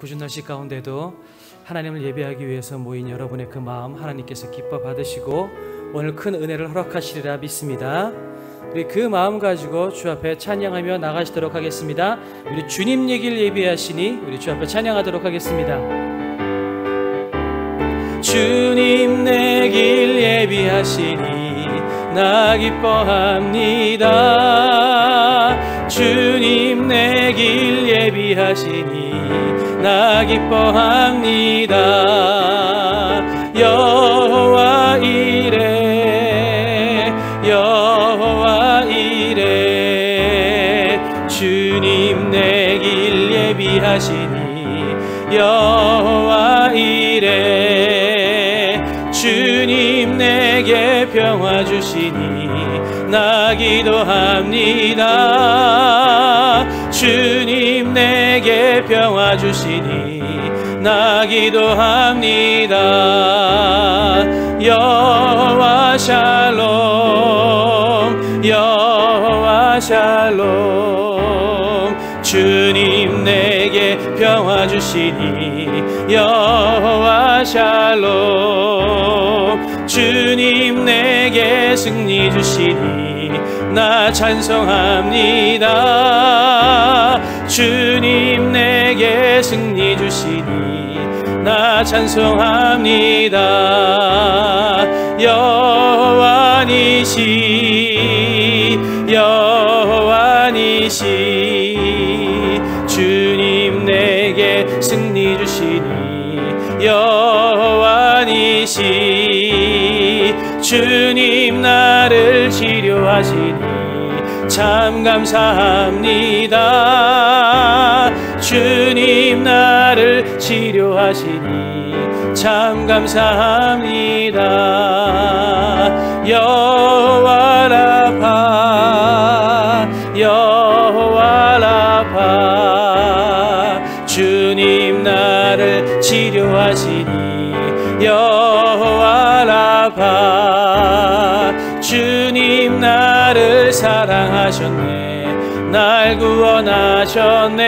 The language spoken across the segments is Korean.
궂은 날씨 가운데도 하나님을 예배하기 위해서 모인 여러분의 그 마음 하나님께서 기뻐 받으시고 오늘 큰 은혜를 허락하시리라 믿습니다. 우리 그 마음 가지고 주 앞에 찬양하며 나가시도록 하겠습니다. 우리 주님 얘기를 예배하시니 우리 주 앞에 찬양하도록 하겠습니다. 주님 내 길 예비하시니 나 기뻐합니다. 주님 내 길 예비하시니 나 기뻐합니다. 여호와 이레 여호와 이레 주님 내 길 예비하시니 여호와 이레 주님 내게 평화 주시니 나 기도합니다. 주님 내게 평화 주시니 나 기도합니다. 여호와 샬롬 여호와 샬롬 주님 내게 평화 주시니 여호와 샬롬 주님 내게 승리 주시니 나 찬송합니다. 주님 내게 승리 주시니 나 찬송합니다. 여호와 니시 여호와 니시 주님 내게 승리 주시니 여호와 니시 주님 나를 치료하시니 참 감사합니다. 주님 나를 치료하시니 참 감사합니다. 여호와 라파 여호와 라파 주님 나를 치료하시니 여호와 라파 주님 나를 사랑하셨네 날 구원하셨네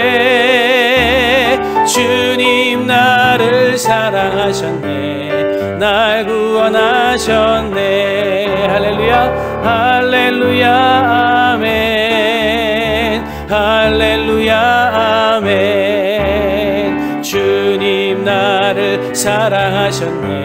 주님 나를 사랑하셨네 날 구원하셨네 할렐루야 할렐루야 아멘 할렐루야 아멘 주님 나를 사랑하셨네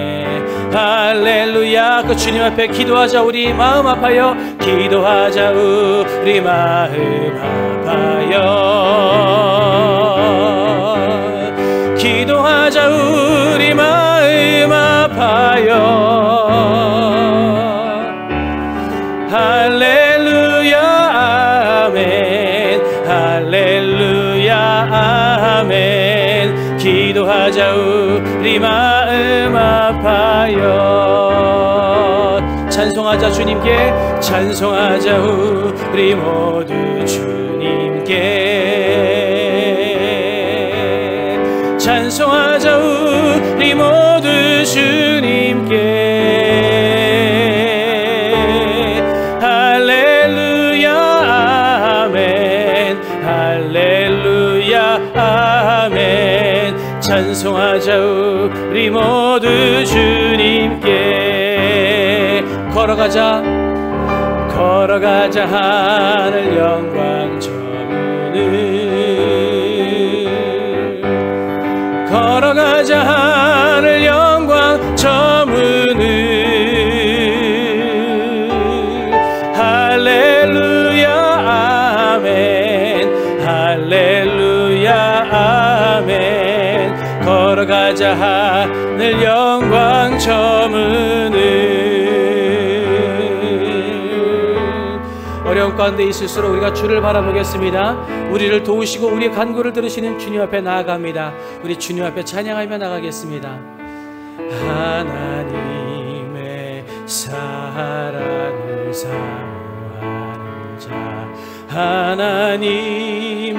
할렐루야. 그 주님 앞에 기도하자. 우리 마음 아파요. 기도하자. 우리 마음 아파요. 기도하자. 우리 마음 아파요. 할렐루야 아멘 할렐루야 아멘 기도하자. 우리 마음 아파요. 찬송하자. 주님께 찬송하자. 우리 모두 주님께 찬송하자. 우리 모두 주님께 할렐루야 아멘 할렐루야 아멘 찬송하자. 우리 모두 주님께 걸어가자 걸어가자. 하늘 영광 저문을 걸어가자. 하늘 영광 저문을 할렐루야 아멘 할렐루야 아멘 걸어가자. 하늘 영광 저문을 어려운 가운데 있을수록 우리가 주를 바라보겠습니다. 우리를 도우시고 우리의 간구를 들으시는 주님 앞에 나아갑니다. 우리 주님 앞에 찬양하며 나가겠습니다. 하나님의 사랑을 사모하는 자 하나님의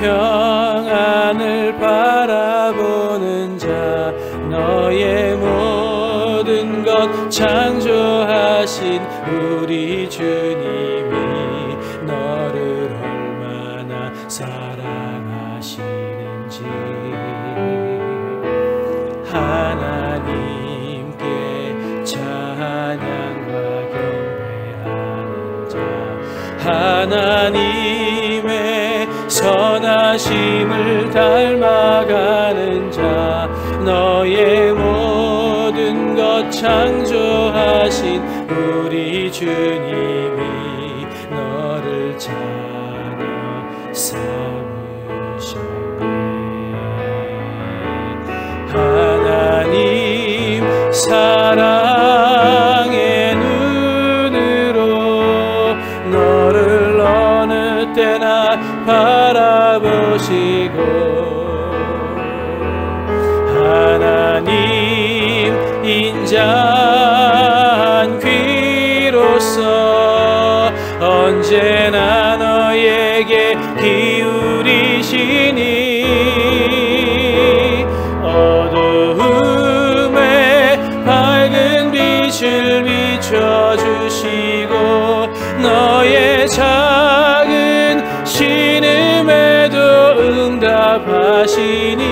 평안을 바라보는 자 너의 모든 것 창조하신 우리 주님이 너를 얼마나 사랑하시는지 하나님께 찬양과 경배하는 자, 하나님의 선하심을 닮아가는 자, 너의 모든 것 창조하신 우리 주님이 너를 자녀 삼으셨네. 하나님 사랑의 눈으로 너를 어느 때나 바라보시고, 하나님 인자한 귀로서 언제나 너에게 기울이시니, 어두움에 밝은 빛을 비춰주시고 너의 작은 신음에도 응답하시니,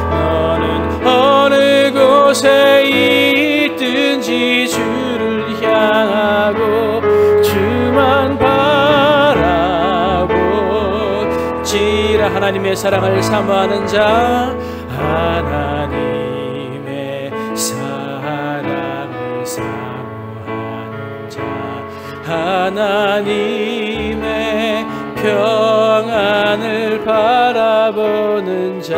너는 어느 곳에 있든지 주를 향하고 주만 바라보지라. 하나님의 사랑을 사모하는 자, 하나님의 사랑을 사모하는 자, 하나님의 평안을 바라보는 자,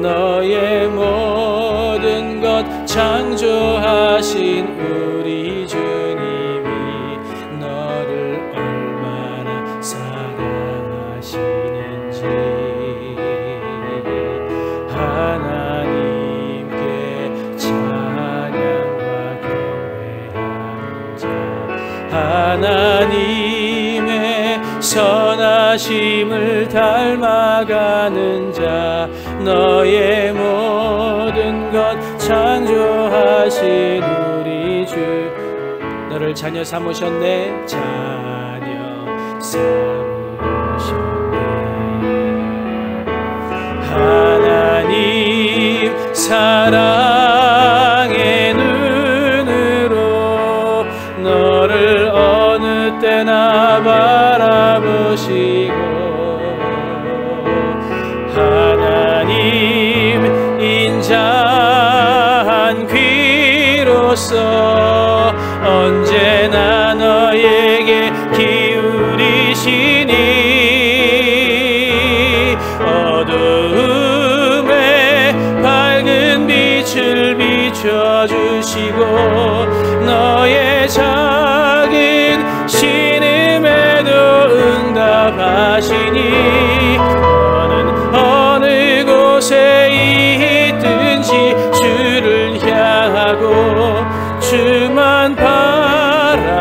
너의 모든 것 창조하신 우리 주님이 너를 얼마나 사랑하시는지, 하나님께 찬양과 경배하는 자, 하나님의 선하심을 닮아가는 자, 너의 모든 것 창조하신 우리 주, 너를 자녀 삼으셨네. 자녀 삼으셨네. 하나님 사랑의 눈으로 너를 어느 때나 바라보시고, 하나님 인자한 귀로서 언제나 너에게 기울이시니, 어두움에 밝은 빛을 비춰주시고 너의 작은 신음에도 응답하시니, 너는 어느 곳에 있든지 주를 향하고 주만 바라볼지라.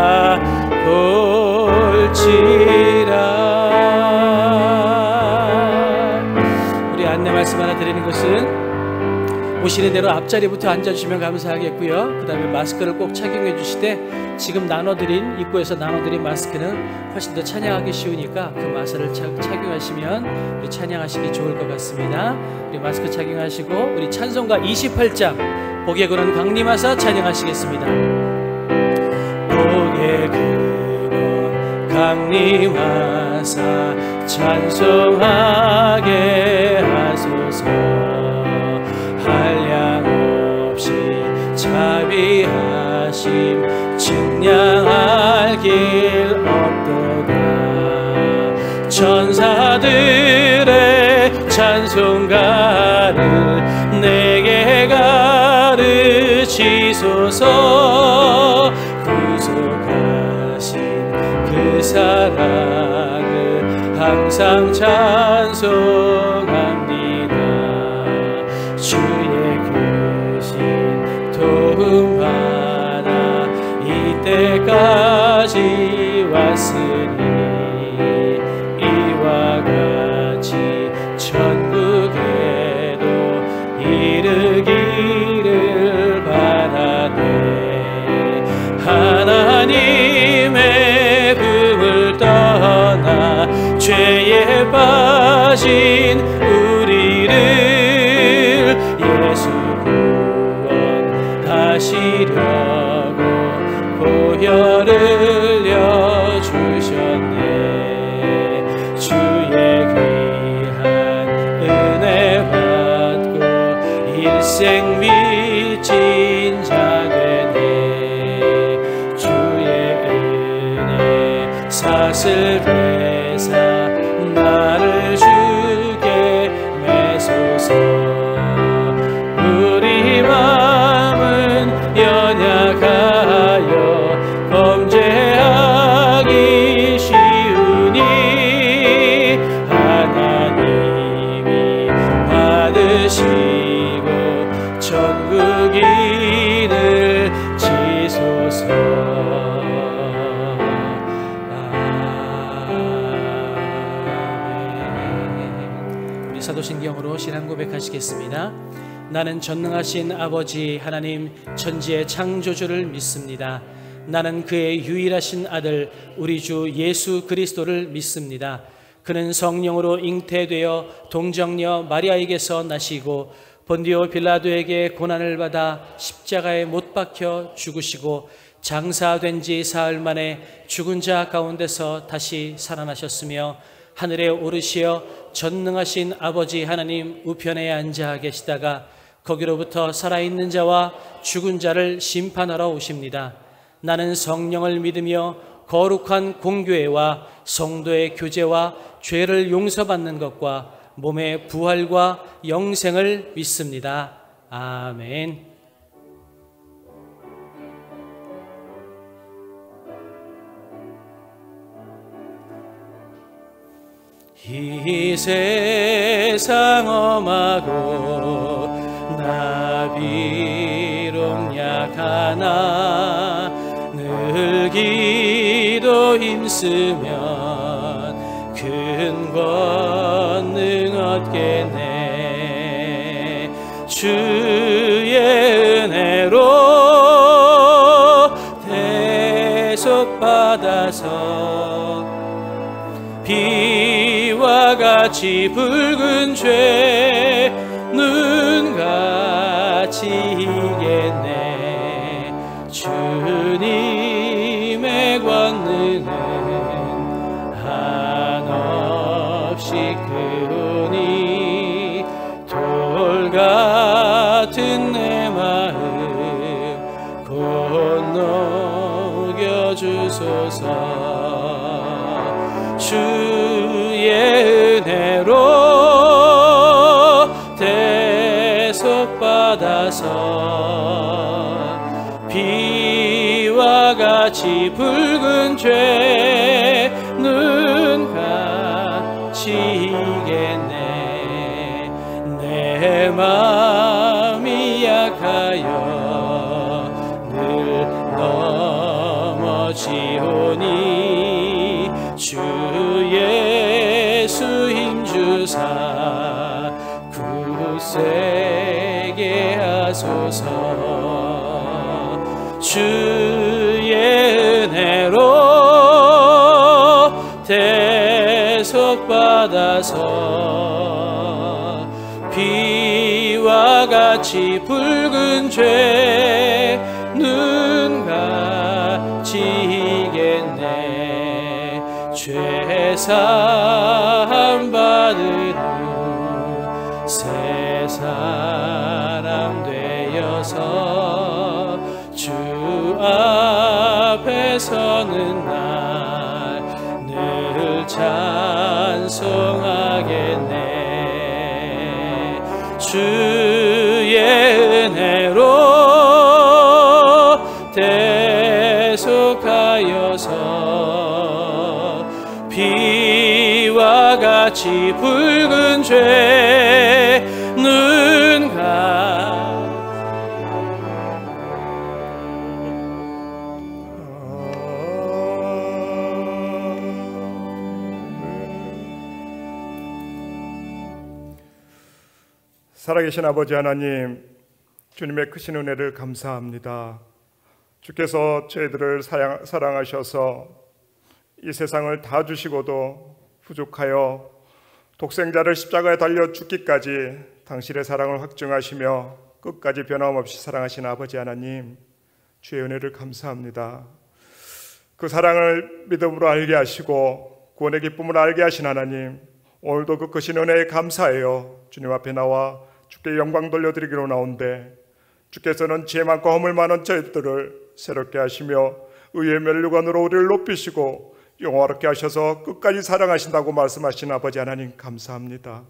우리 안내 말씀 하나 드리는 것은, 오시는 대로 앞자리부터 앉아주시면 감사하겠고요. 그 다음에 마스크를 꼭 착용해 주시되, 지금 나눠드린, 입구에서 나눠드린 마스크는 훨씬 더 찬양하기 쉬우니까 그 마스크를 착용하시면 우리 찬양하시기 좋을 것 같습니다. 우리 마스크 착용하시고 우리 찬송가 28장 복의 근원 강림하사 찬양하시겠습니다. 복의 근원 강림하사 찬송하게 하소서. 한량없이 자비하심 측량할 길 없도다. 천사들의 찬송가를 내게 가르치소서. 구속하신 그 사랑을 항상 찬송합니다. 주의 크신 도움 받아 이때까지 왔으니, 이와 같이 천국에도 이르기를 바라네. 하나님의 품을 떠나 죄에 빠진 위하고 보혈을 흘려주셨네. 주의 귀한 은혜 받고 일생 빚진 자 되네. 주의 은혜 사슬 대사 나를 주게 매소서. 우리 마음은 연약하여 범죄하기 쉬우니 하나님이 받으시고 천국인을 지소서. 아멘. 우리 사도신경으로 신앙 고백하시겠습니다. 나는 전능하신 아버지 하나님 천지의 창조주를 믿습니다. 나는 그의 유일하신 아들 우리 주 예수 그리스도를 믿습니다. 그는 성령으로 잉태되어 동정녀 마리아에게서 나시고 본디오 빌라도에게 고난을 받아 십자가에 못 박혀 죽으시고 장사된 지 사흘 만에 죽은 자 가운데서 다시 살아나셨으며 하늘에 오르시어 전능하신 아버지 하나님 우편에 앉아 계시다가 거기로부터 살아있는 자와 죽은 자를 심판하러 오십니다. 나는 성령을 믿으며 거룩한 공교회와 성도의 교제와 죄를 용서받는 것과 몸의 부활과 영생을 믿습니다. 아멘. 이 세상 엄하고 나 비록 약하나 늘 기도 힘쓰면 큰 권능 얻겠네. 주의 은혜로 대속받아서 비와 같이 붉은 죄 눈같이 이겠네. 주님의 권능은 한없이 크오니 돌 같은 내 마음 곧 녹여주소서. 주의 은혜로 대속받아서 비와 같이 붉은 죄 눈같이 이겠네. 내 마음이 약하여 늘 넘어지오니 주 예수 힘주사 굳세게 하소서. 주의 은혜로 대속받아서 비와 같이 붉은 죄 눈같이 이겠네. 죄사함 받은 후 새 사람 되어서 주 앞에 서는 날 늘 찬송하겠네. 주의 은혜로 대속하여서 비와 같이 붉은 죄 눈가 살아계신 아버지 하나님, 주님의 크신 은혜를 감사합니다. 주께서 저희들을 사랑하셔서 이 세상을 다 주시고도 부족하여 독생자를 십자가에 달려 죽기까지 당신의 사랑을 확증하시며 끝까지 변함없이 사랑하신 아버지 하나님, 주의 은혜를 감사합니다. 그 사랑을 믿음으로 알게 하시고 구원의 기쁨을 알게 하신 하나님, 오늘도 그 크신 은혜에 감사해요. 주님 앞에 나와 주께 영광 돌려드리기로 나온데, 주께서는 죄 많고 허물 많은 저희들을 새롭게 하시며 의의 면류관으로 우리를 높이시고 영화롭게 하셔서 끝까지 사랑하신다고 말씀하신 아버지 하나님, 감사합니다.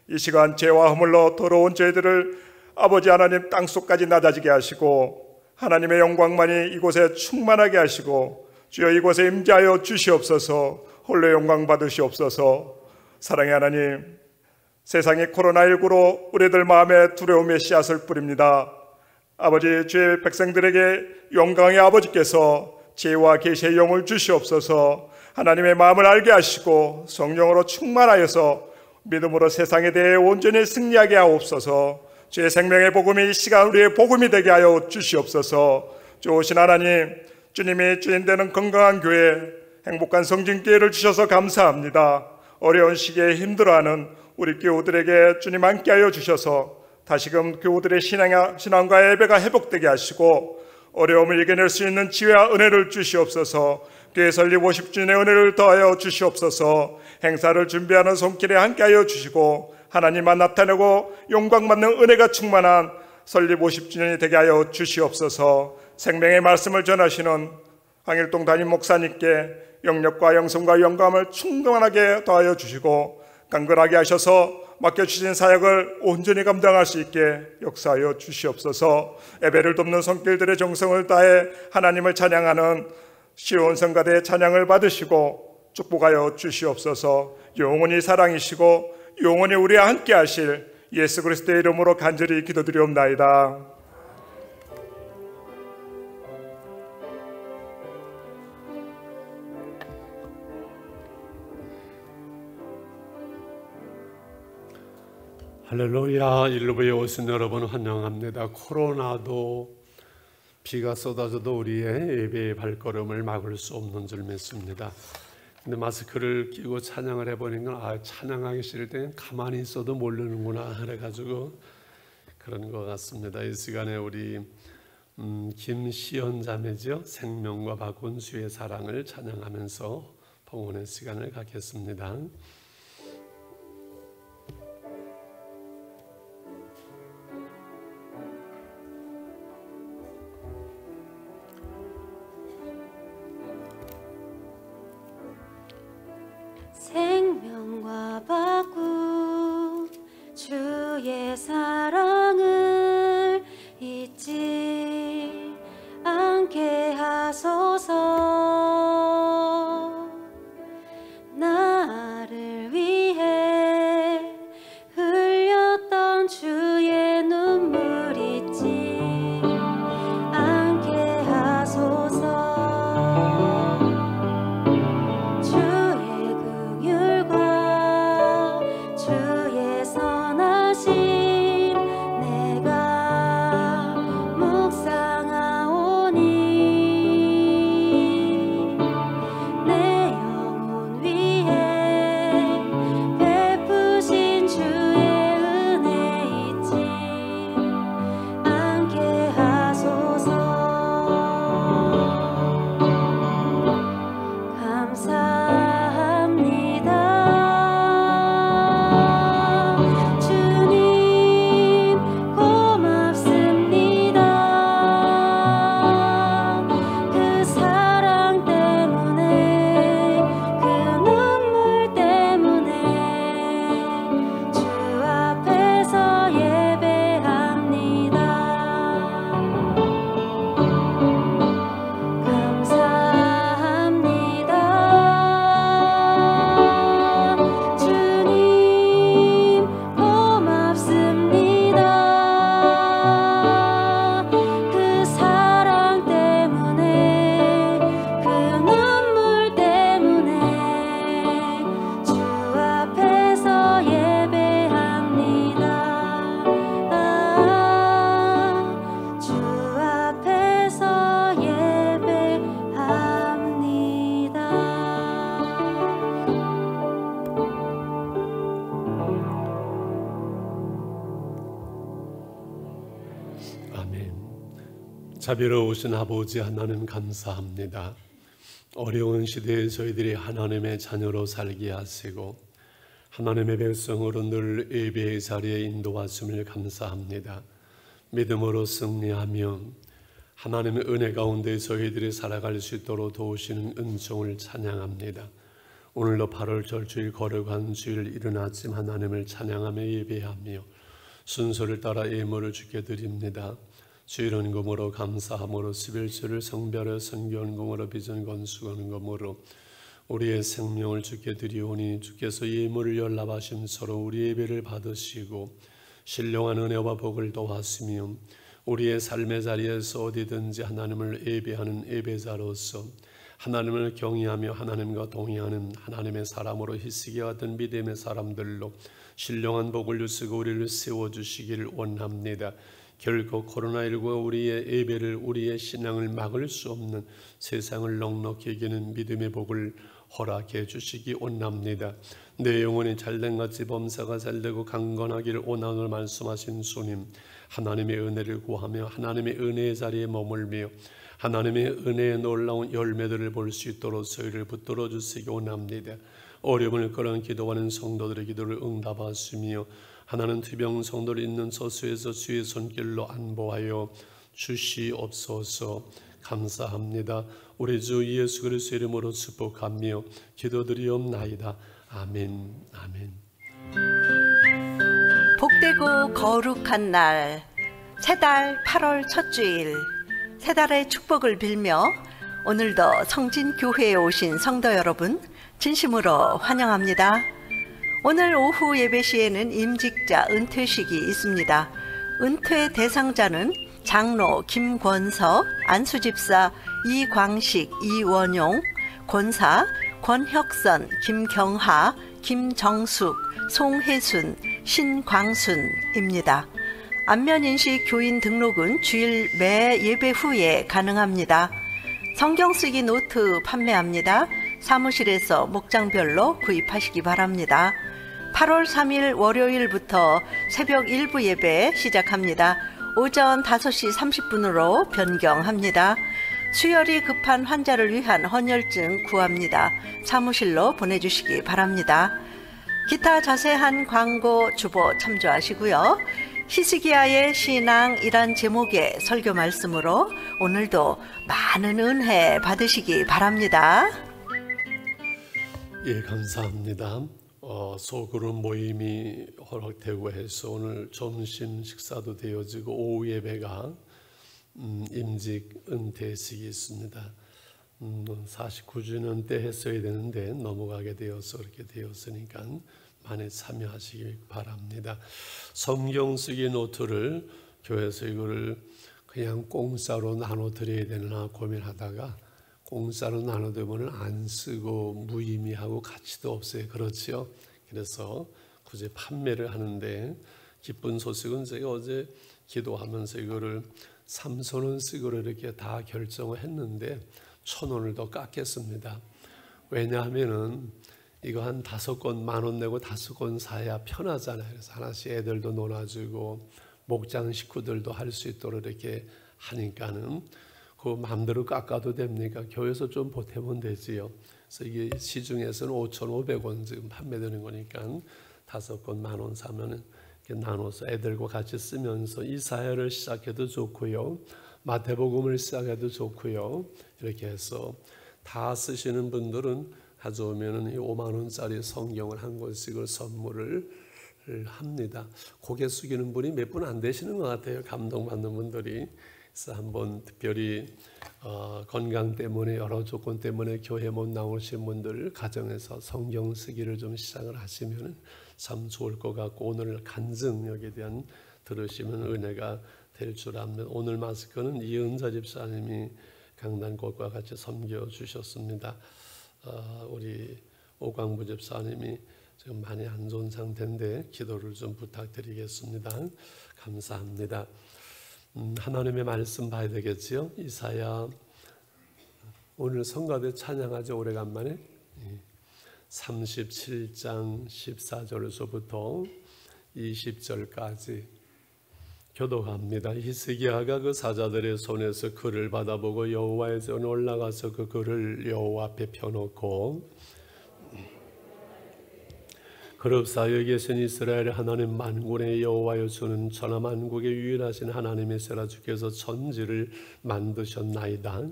이 시간 죄와 허물로 더러운 저희들을 아버지 하나님 땅속까지 낮아지게 하시고 하나님의 영광만이 이곳에 충만하게 하시고 주여 이곳에 임재하여 주시옵소서. 홀로 영광 받으시옵소서. 사랑의 하나님, 세상이 코로나19로 우리들 마음에 두려움의 씨앗을 뿌립니다. 아버지, 주의 백성들에게 영광의 아버지께서 지혜와 계시의 영을 주시옵소서. 하나님의 마음을 알게 하시고 성령으로 충만하여서 믿음으로 세상에 대해 온전히 승리하게 하옵소서. 주의 생명의 복음이 이 시간 우리의 복음이 되게 하여 주시옵소서. 좋으신 하나님, 주님이 주인 되는 건강한 교회, 행복한 성진교회를 주셔서 감사합니다. 어려운 시기에 힘들어하는 우리 교우들에게 주님 함께하여 주셔서 다시금 교우들의 신앙과 예배가 회복되게 하시고 어려움을 이겨낼 수 있는 지혜와 은혜를 주시옵소서. 교회 설립 50주년의 은혜를 더하여 주시옵소서. 행사를 준비하는 손길에 함께하여 주시고 하나님만 나타내고 영광받는 은혜가 충만한 설립 50주년이 되게 하여 주시옵소서. 생명의 말씀을 전하시는 황일동 담임 목사님께 영력과 영성과 영감을 충만하게 더하여 주시고 강건하게 하셔서 맡겨주신 사역을 온전히 감당할 수 있게 역사하여 주시옵소서. 예배를 돕는 손길들의 정성을 다해 하나님을 찬양하는 시온 성가대의 찬양을 받으시고 축복하여 주시옵소서. 영원히 사랑이시고 영원히 우리와 함께 하실 예수 그리스도의 이름으로 간절히 기도드리옵나이다. 할렐루야. 일루브에 오신 여러분 환영합니다. 코로나도 비가 쏟아져도 우리의 예배의 발걸음을 막을 수 없는 줄 믿습니다. 근데 마스크를 끼고 찬양을 해보니까 찬양하기 싫을 때는 가만히 있어도 모르는구나 그래가지고 그런 것 같습니다. 이 시간에 우리 김시연 자매죠, 생명과 박은수의 사랑을 찬양하면서 봉헌의 시간을 갖겠습니다. 생명과 바꾼 주의 사랑을 잊지 않게 하소서. 나를 위해 흘렸던 주의 눈물 잊지 않게 하소서. 주의 선하심 내가 묵상하오니 내 영혼 위에 베푸신 주의 은혜 잊지 않게 하소서. 감사합니다. 자비로우신 아버지 하나님 감사합니다. 어려운 시대에 저희들이 하나님의 자녀로 살게 하시고 하나님의 백성으로 늘 예배의 자리에 인도하심을 감사합니다. 믿음으로 승리하며 하나님의 은혜 가운데 저희들이 살아갈 수 있도록 도우시는 은총을 찬양합니다. 오늘도 8월 절주일 거룩한 주일 이른 아침 하나님을 찬양하며 예배하며 순서를 따라 예물을 주께 드립니다. 주일 헌금으로 감사함으로 11조를 성별의 선교헌금으로 빚은 건수헌금으로 우리의 생명을 주께 드리오니 주께서 예물을 연락하심서로 우리 예배를 받으시고 신령한 은혜와 복을 더하시며 우리의 삶의 자리에서 어디든지 하나님을 예배하는 예배자로서 하나님을 경외하며 하나님과 동의하는 하나님의 사람으로 희시게 하던 믿음의 사람들로 신령한 복을 주시고 우리를 세워주시기를 원합니다. 결코 코로나19가 우리의 예배를 우리의 신앙을 막을 수 없는 세상을 넉넉히 이기는 믿음의 복을 허락해 주시기 원합니다. 내 영혼이 잘된 같이 범사가 잘되고 강건하기를 원하노라 말씀하신 주님, 하나님의 은혜를 구하며 하나님의 은혜의 자리에 머물며 하나님의 은혜의 놀라운 열매들을 볼 수 있도록 저희를 붙들어 주시기 원합니다. 어려움을 끌어온 기도하는 성도들의 기도를 응답하시며 하나님 투병 성도를 있는 저수에서 주의 손길로 안보하여 주시옵소서. 감사합니다. 우리 주 예수 그리스도 이름으로 축복하며 기도드리옵나이다. 아멘. 아멘. 복되고 거룩한 날, 새달 8월 첫 주일, 새달의 축복을 빌며 오늘도 성진교회에 오신 성도 여러분 진심으로 환영합니다. 오늘 오후 예배 시에는 임직자 은퇴식이 있습니다. 은퇴 대상자는 장로 김권석, 안수집사 이광식, 이원용, 권사 권혁선, 김경하, 김정숙, 송혜순, 신광순입니다. 안면인식 교인 등록은 주일 매 예배 후에 가능합니다. 성경 쓰기 노트 판매합니다. 사무실에서 목장별로 구입하시기 바랍니다. 8월 3일 월요일부터 새벽 1부 예배 시작합니다. 오전 5시 30분으로 변경합니다. 수혈이 급한 환자를 위한 헌혈증 구합니다. 사무실로 보내주시기 바랍니다. 기타 자세한 광고 주보 참조하시고요. 히스기야의 신앙이란 제목의 설교 말씀으로 오늘도 많은 은혜 받으시기 바랍니다. 예, 감사합니다. 소그룹 모임이 허락되고 해서 오늘 점심 식사도 되어지고 오후 예배가 임직 은퇴식이 있습니다. 49주년 때 했어야 되는데 넘어가게 되어서 그렇게 되었으니까 많이 참여하시기 바랍니다. 성경 쓰기 노트를 교회에서 이거를 그냥 공짜로 나눠드려야 되나 고민하다가 공짜로 나눠두면 안 쓰고 무의미하고 가치도 없어요. 그렇죠? 그래서 굳이 판매를 하는데 기쁜 소식은 제가 어제 기도하면서 이거를 3,000원 쓰기로 이렇게 다 결정을 했는데 1,000원을 더 깎겠습니다. 왜냐하면은 이거 한 5권 10,000원 내고 5권 사야 편하잖아요. 그래서 하나씩 애들도 놀아주고 목장 식구들도 할 수 있도록 이렇게 하니까는 그 마음대로 깎아도 됩니까? 교회에서 좀 보태면 되지요. 그래서 이게 시중에서는 5,500원 지금 판매되는 거니까 5권 10,000원 사면은 이렇게 나눠서 애들과 같이 쓰면서 이 사회를 시작해도 좋고요. 마태복음을 시작해도 좋고요. 이렇게 해서 다 쓰시는 분들은 가져오면은 5만 원짜리 성경을 한 권씩을 선물을 합니다. 고개 숙이는 분이 몇 분 안 되시는 것 같아요. 감동받는 분들이. 그래서 한번 특별히 건강 때문에 여러 조건 때문에 교회 못 나오신 분들 가정에서 성경 쓰기를 좀 시작을 하시면 참 좋을 것 같고 오늘 간증력에 대한 들으시면 은혜가 될 줄 압니다. 오늘 마스크는 이은자 집사님이 강단꽃과 같이 섬겨주셨습니다. 우리 오광부 집사님이 지금 많이 안 좋은 상태인데 기도를 좀 부탁드리겠습니다. 감사합니다. 하나님의 말씀 봐야 되겠지요. 이사야 오늘 성가대 찬양하죠. 오래간만에 37장 14절에서부터 20절까지 교독합니다. 히스기야가 그 사자들의 손에서 글을 받아보고 여호와의 전에 올라가서 그 글을 여호와 앞에 펴놓고 그룹 사이에 계신 이스라엘 하나님 만군의 여호와여 주는 천하 만국의 유일하신 하나님이시라. 주께서 천지를 만드셨나이다.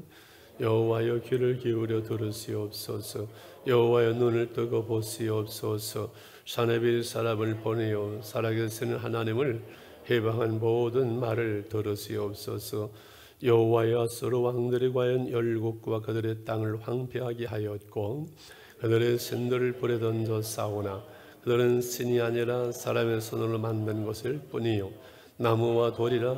여호와여 귀를 기울여 들으시옵소서. 여호와여 눈을 뜨고 보시옵소서. 산에 빌 사람을 보내어 살아계시는 하나님을 해방한 모든 말을 들으시옵소서. 여호와여 아수르 왕들이 과연 열국과 그들의 땅을 황폐하게 하였고 그들의 신들을 불에 던져 싸우나 그들은 신이 아니라 사람의 손으로 만든 것일 뿐이요 나무와 돌이라.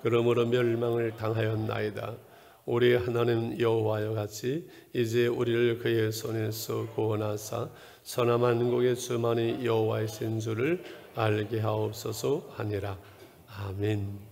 그러므로 멸망을 당하였나이다. 우리 하나님 여호와여 같이 이제 우리를 그의 손에서 구원하사 천하 만국의 주만이 여호와이신 줄을 알게 하옵소서 하니라. 아멘.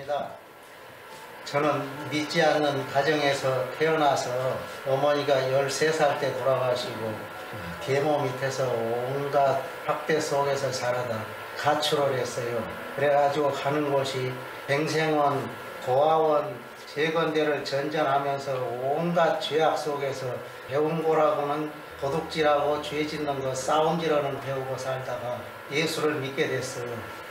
기도합니다. 저는 믿지 않는 가정에서 태어나서 어머니가 13살 때 돌아가시고 계모 밑에서 온갖 학대 속에서 자라다 가출을 했어요. 그래가지고 가는 곳이 뱅생원, 고아원, 재건대를 전전하면서 온갖 죄악 속에서 배운 거라고는 도둑질하고 죄 짓는 거, 싸움 지르는 배우고 살다가 예수를 믿게 됐어요.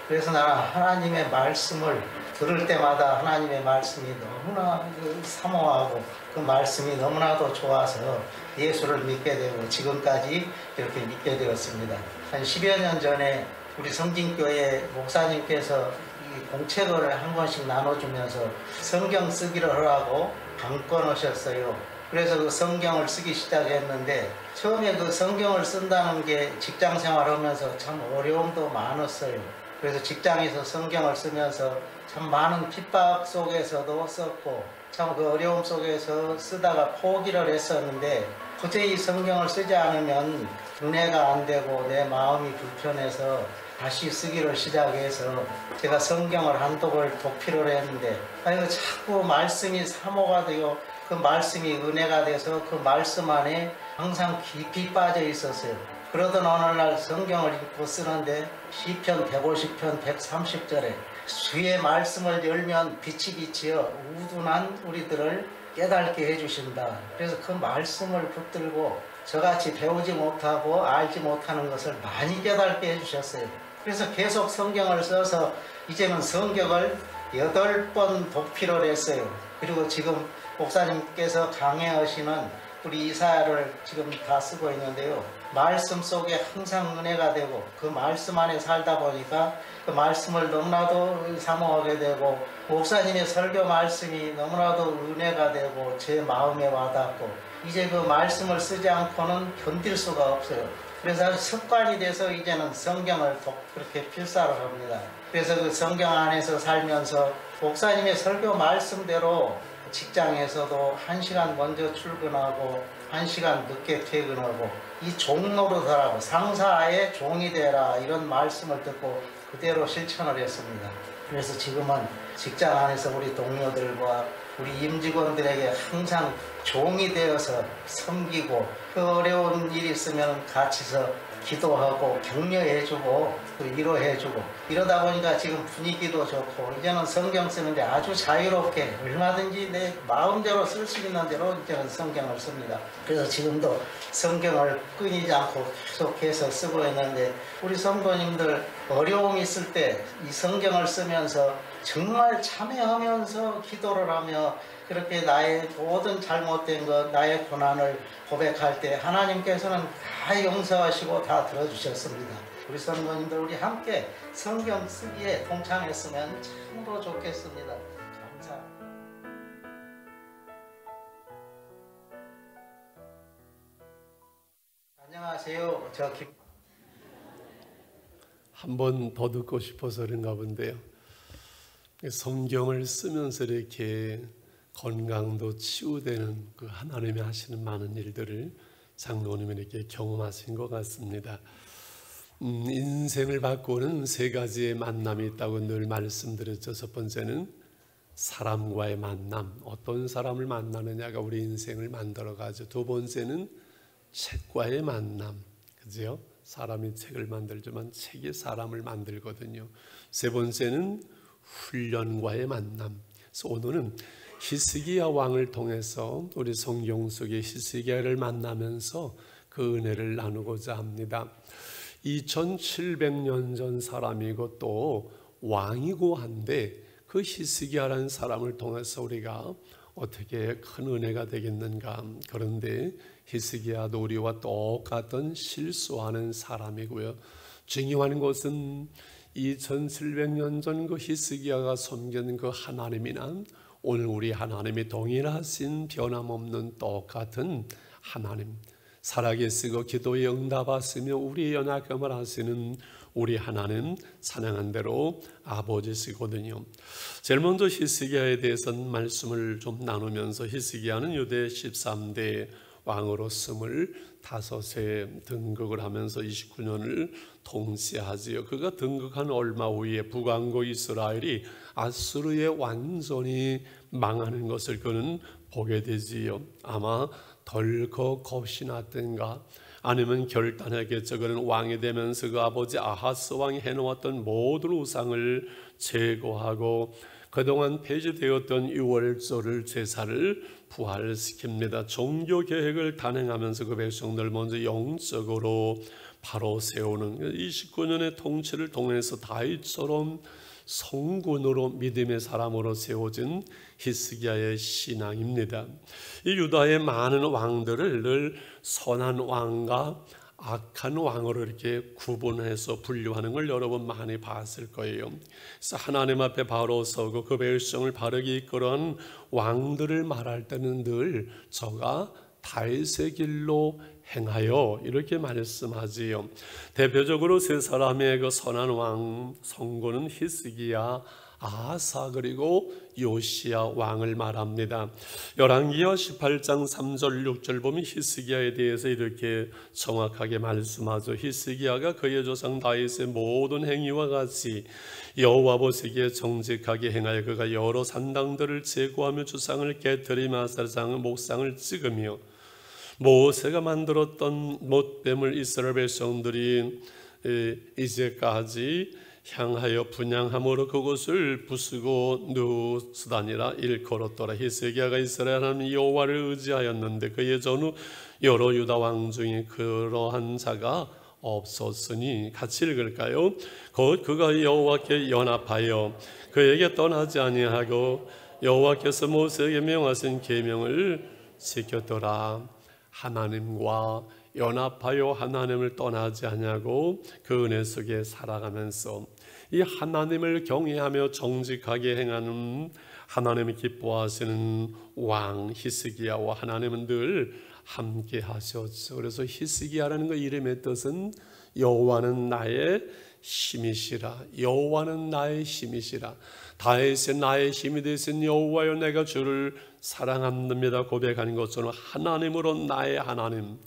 그래서 나는 하나님의 말씀을 들을 때마다 하나님의 말씀이 너무나 사모하고 그 말씀이 너무나도 좋아서 예수를 믿게 되고 지금까지 이렇게 믿게 되었습니다. 한 10여 년 전에 우리 성진교회 목사님께서 이 공책을 한 권씩 나눠주면서 성경 쓰기를 하라고 강권 하셨어요. 그래서 그 성경을 쓰기 시작했는데 처음에 그 성경을 쓴다는 게 직장 생활하면서 참 어려움도 많았어요. 그래서 직장에서 성경을 쓰면서 참 많은 핍박 속에서도 썼고 참 그 어려움 속에서 쓰다가 포기를 했었는데 도저히 성경을 쓰지 않으면 은혜가 안 되고 내 마음이 불편해서 다시 쓰기를 시작해서 제가 성경을 한 독을 독필을 했는데 이거 자꾸 말씀이 사모가 되고 그 말씀이 은혜가 돼서 그 말씀 안에 항상 깊이 빠져 있었어요. 그러던 어느 날 성경을 읽고 쓰는데 시편 150편 130절에 주의 말씀을 열면 빛이 비치어 우둔한 우리들을 깨닫게 해주신다. 그래서 그 말씀을 붙들고 저같이 배우지 못하고 알지 못하는 것을 많이 깨닫게 해주셨어요. 그래서 계속 성경을 써서 이제는 성경을 8번 독필을 했어요. 그리고 지금 목사님께서 강해하시는 우리 이사야를 지금 다 쓰고 있는데요. 말씀 속에 항상 은혜가 되고 그 말씀 안에 살다 보니까 그 말씀을 너무나도 사모하게 되고 목사님의 설교 말씀이 너무나도 은혜가 되고 제 마음에 와닿고 이제 그 말씀을 쓰지 않고는 견딜 수가 없어요. 그래서 아주 습관이 돼서 이제는 성경을 그렇게 필사를 합니다. 그래서 그 성경 안에서 살면서 목사님의 설교 말씀대로 직장에서도 1시간 먼저 출근하고 1시간 늦게 퇴근하고 이 종노릇하라고 상사의 종이 되라 이런 말씀을 듣고 그대로 실천을 했습니다. 그래서 지금은 직장 안에서 우리 동료들과 우리 임직원들에게 항상 종이 되어서 섬기고 그 어려운 일이 있으면 같이서 기도하고 격려해주고 또 위로해주고 이러다 보니까 지금 분위기도 좋고 이제는 성경 쓰는데 아주 자유롭게 얼마든지 내 마음대로 쓸 수 있는 대로 이제는 성경을 씁니다. 그래서 지금도 성경을 끊이지 않고 계속해서 쓰고 있는데 우리 성도님들 어려움이 있을 때 이 성경을 쓰면서 정말 참여하면서 기도를 하며 그렇게 나의 모든 잘못된 것, 나의 고난을 고백할 때 하나님께서는 다 용서하시고 다 들어주셨습니다. 우리 성도님들 우리 함께 성경 쓰기에 동참했으면 참으로 좋겠습니다. 감사합니다. 안녕하세요. 한 번 더 듣고 싶어서 그런가 본데요. 성경을 쓰면서 이렇게 건강도 치유되는 그 하나님이 하시는 많은 일들을 장로님이 이렇게 경험하신 것 같습니다. 인생을 바꾸는 3가지의 만남이 있다고 늘 말씀드렸죠. 첫 번째는 사람과의 만남, 어떤 사람을 만나느냐가 우리 인생을 만들어가죠. 두 번째는 책과의 만남, 그죠? 사람이 책을 만들지만 책이 사람을 만들거든요. 세 번째는 훈련과의 만남. 그래서 오늘은 히스기야 왕을 통해서 우리 성경 속의 히스기야를 만나면서 그 은혜를 나누고자 합니다. 2700년 전 사람이고 또 왕이고 한데 그 히스기야라는 사람을 통해서 우리가 어떻게 큰 은혜가 되겠는가. 그런데 히스기야도 우리와 똑같은 실수하는 사람이고요. 중요한 것은 2700년 전 그 히스기야가 섬긴 그 하나님이나 오늘 우리 하나님이 동일하신 변함없는 똑같은 하나님, 살아계시고 기도에 응답하시며 우리의 연약함을 하시는 우리 하나님 찬양한 대로 아버지시거든요. 제일 먼저 히스기야에 대해서는 말씀을 좀 나누면서 히스기야는 유대 13대 왕으로 25세 등극을 하면서 29년을 통치하지요. 그가 등극한 얼마 후에 북왕국 이스라엘이 아수르에 완전히 망하는 것을 그는 보게 되지요. 아마 덜컥 겁이 났던가 아니면 결단하겠죠. 그는 왕이 되면서 그 아버지 아하스 왕이 해놓았던 모든 우상을 제거하고 그동안 폐지되었던 유월절 제사를 부활시킵니다. 종교 계획을 단행하면서 그 백성들 먼저 영적으로 바로 세우는 29년의 통치를 통해서 다윗처럼 성군으로 믿음의 사람으로 세워진 히스기야의 신앙입니다. 이 유다의 많은 왕들을 늘 선한 왕과 악한 왕으로 이렇게 구분해서 분류하는 걸 여러분 많이 봤을 거예요. 그래서 하나님 앞에 바로 서고 그 백성을 바르게 이끌어온 왕들을 말할 때는 늘 저가 다윗의 길로 행하여 이렇게 말씀하지요. 대표적으로 세 사람의 그 선한 왕 성군은 히스기야, 아사 그리고 요시야 왕을 말합니다. 열왕기하 18장 3절 6절 보면 히스기야에 대해서 이렇게 정확하게 말씀하죠. 히스기야가 그의 조상 다윗의 모든 행위와 같이 여호와 보시기에 정직하게 행하여 그가 여러 산당들을 제거하며 주상을 깨뜨리며 아사장의 목상을 찍으며 모세가 만들었던 못뱀을 이스라엘 백성들이 이제까지 향하여 분향함으로 그곳을 부수고 누수다니라 일컬었더라. 히스기야가 이스라엘 하나님 여호와를 의지하였는데 그의 전후 여러 유다 왕 중에 그러한 자가 없었으니 같이 읽을까요? 곧 그가 여호와께 연합하여 그에게 떠나지 아니하고 여호와께서 모세에게 명하신 계명을 지켰더라. 하나님과 연합하여 하나님을 떠나지 아니하고 그 은혜 속에 살아가면서 이 하나님을 경외하며 정직하게 행하는 하나님이 기뻐하시는 왕 히스기야와 하나님은 늘 함께 하셨죠. 그래서 히스기야라는 그 이름의 뜻은 여호와는 나의 힘이시라. 여호와는 나의 힘이시라. 다윗의 나의 힘이 되신 여호와여 내가 주를 사랑합니다 고백하는 것처럼 하나님으로 나의 하나님,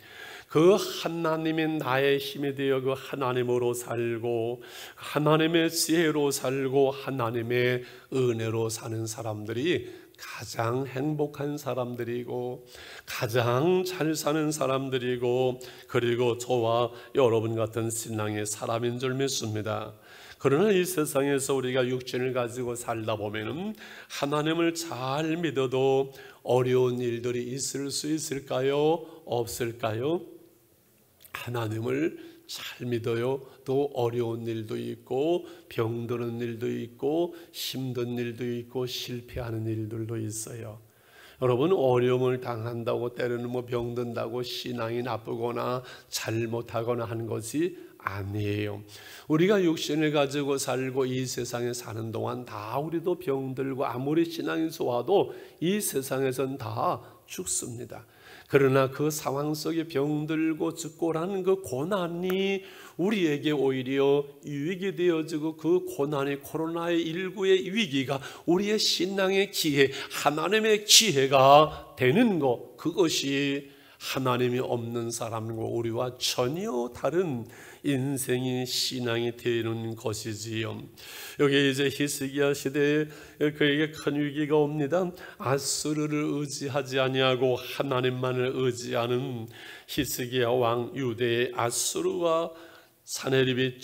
그 하나님이 나의 힘이 되어 그 하나님으로 살고 하나님의 지혜로 살고 하나님의 은혜로 사는 사람들이 가장 행복한 사람들이고 가장 잘 사는 사람들이고 그리고 저와 여러분 같은 신앙의 사람인 줄 믿습니다. 그러나 이 세상에서 우리가 육신을 가지고 살다 보면은 하나님을 잘 믿어도 어려운 일들이 있을 수 있을까요? 없을까요? 하나님을 잘 믿어요. 또 어려운 일도 있고 병드는 일도 있고 힘든 일도 있고 실패하는 일들도 있어요. 여러분 어려움을 당한다고 때로는 병든다고 신앙이 나쁘거나 잘못하거나 하는 것이 아니에요. 우리가 육신을 가지고 살고 이 세상에 사는 동안 다 우리도 병들고 아무리 신앙이 좋아도 이 세상에선 다 죽습니다. 그러나 그 상황 속에 병들고 죽고라는 그 고난이 우리에게 오히려 유익이 되어지고 그 고난이 코로나19의 위기가 우리의 신앙의 기회, 하나님의 기회가 되는 것, 그것이 하나님이 없는 사람과 우리와 전혀 다른 인생의 신앙이 되는 것이지요. 여기 이제 히스기야 시대에 그에게 큰 위기가 옵니다. 아수르를 의지하지 아니하고 하나님만을 의지하는 히스기야 왕 유대의 아수르와 사네립이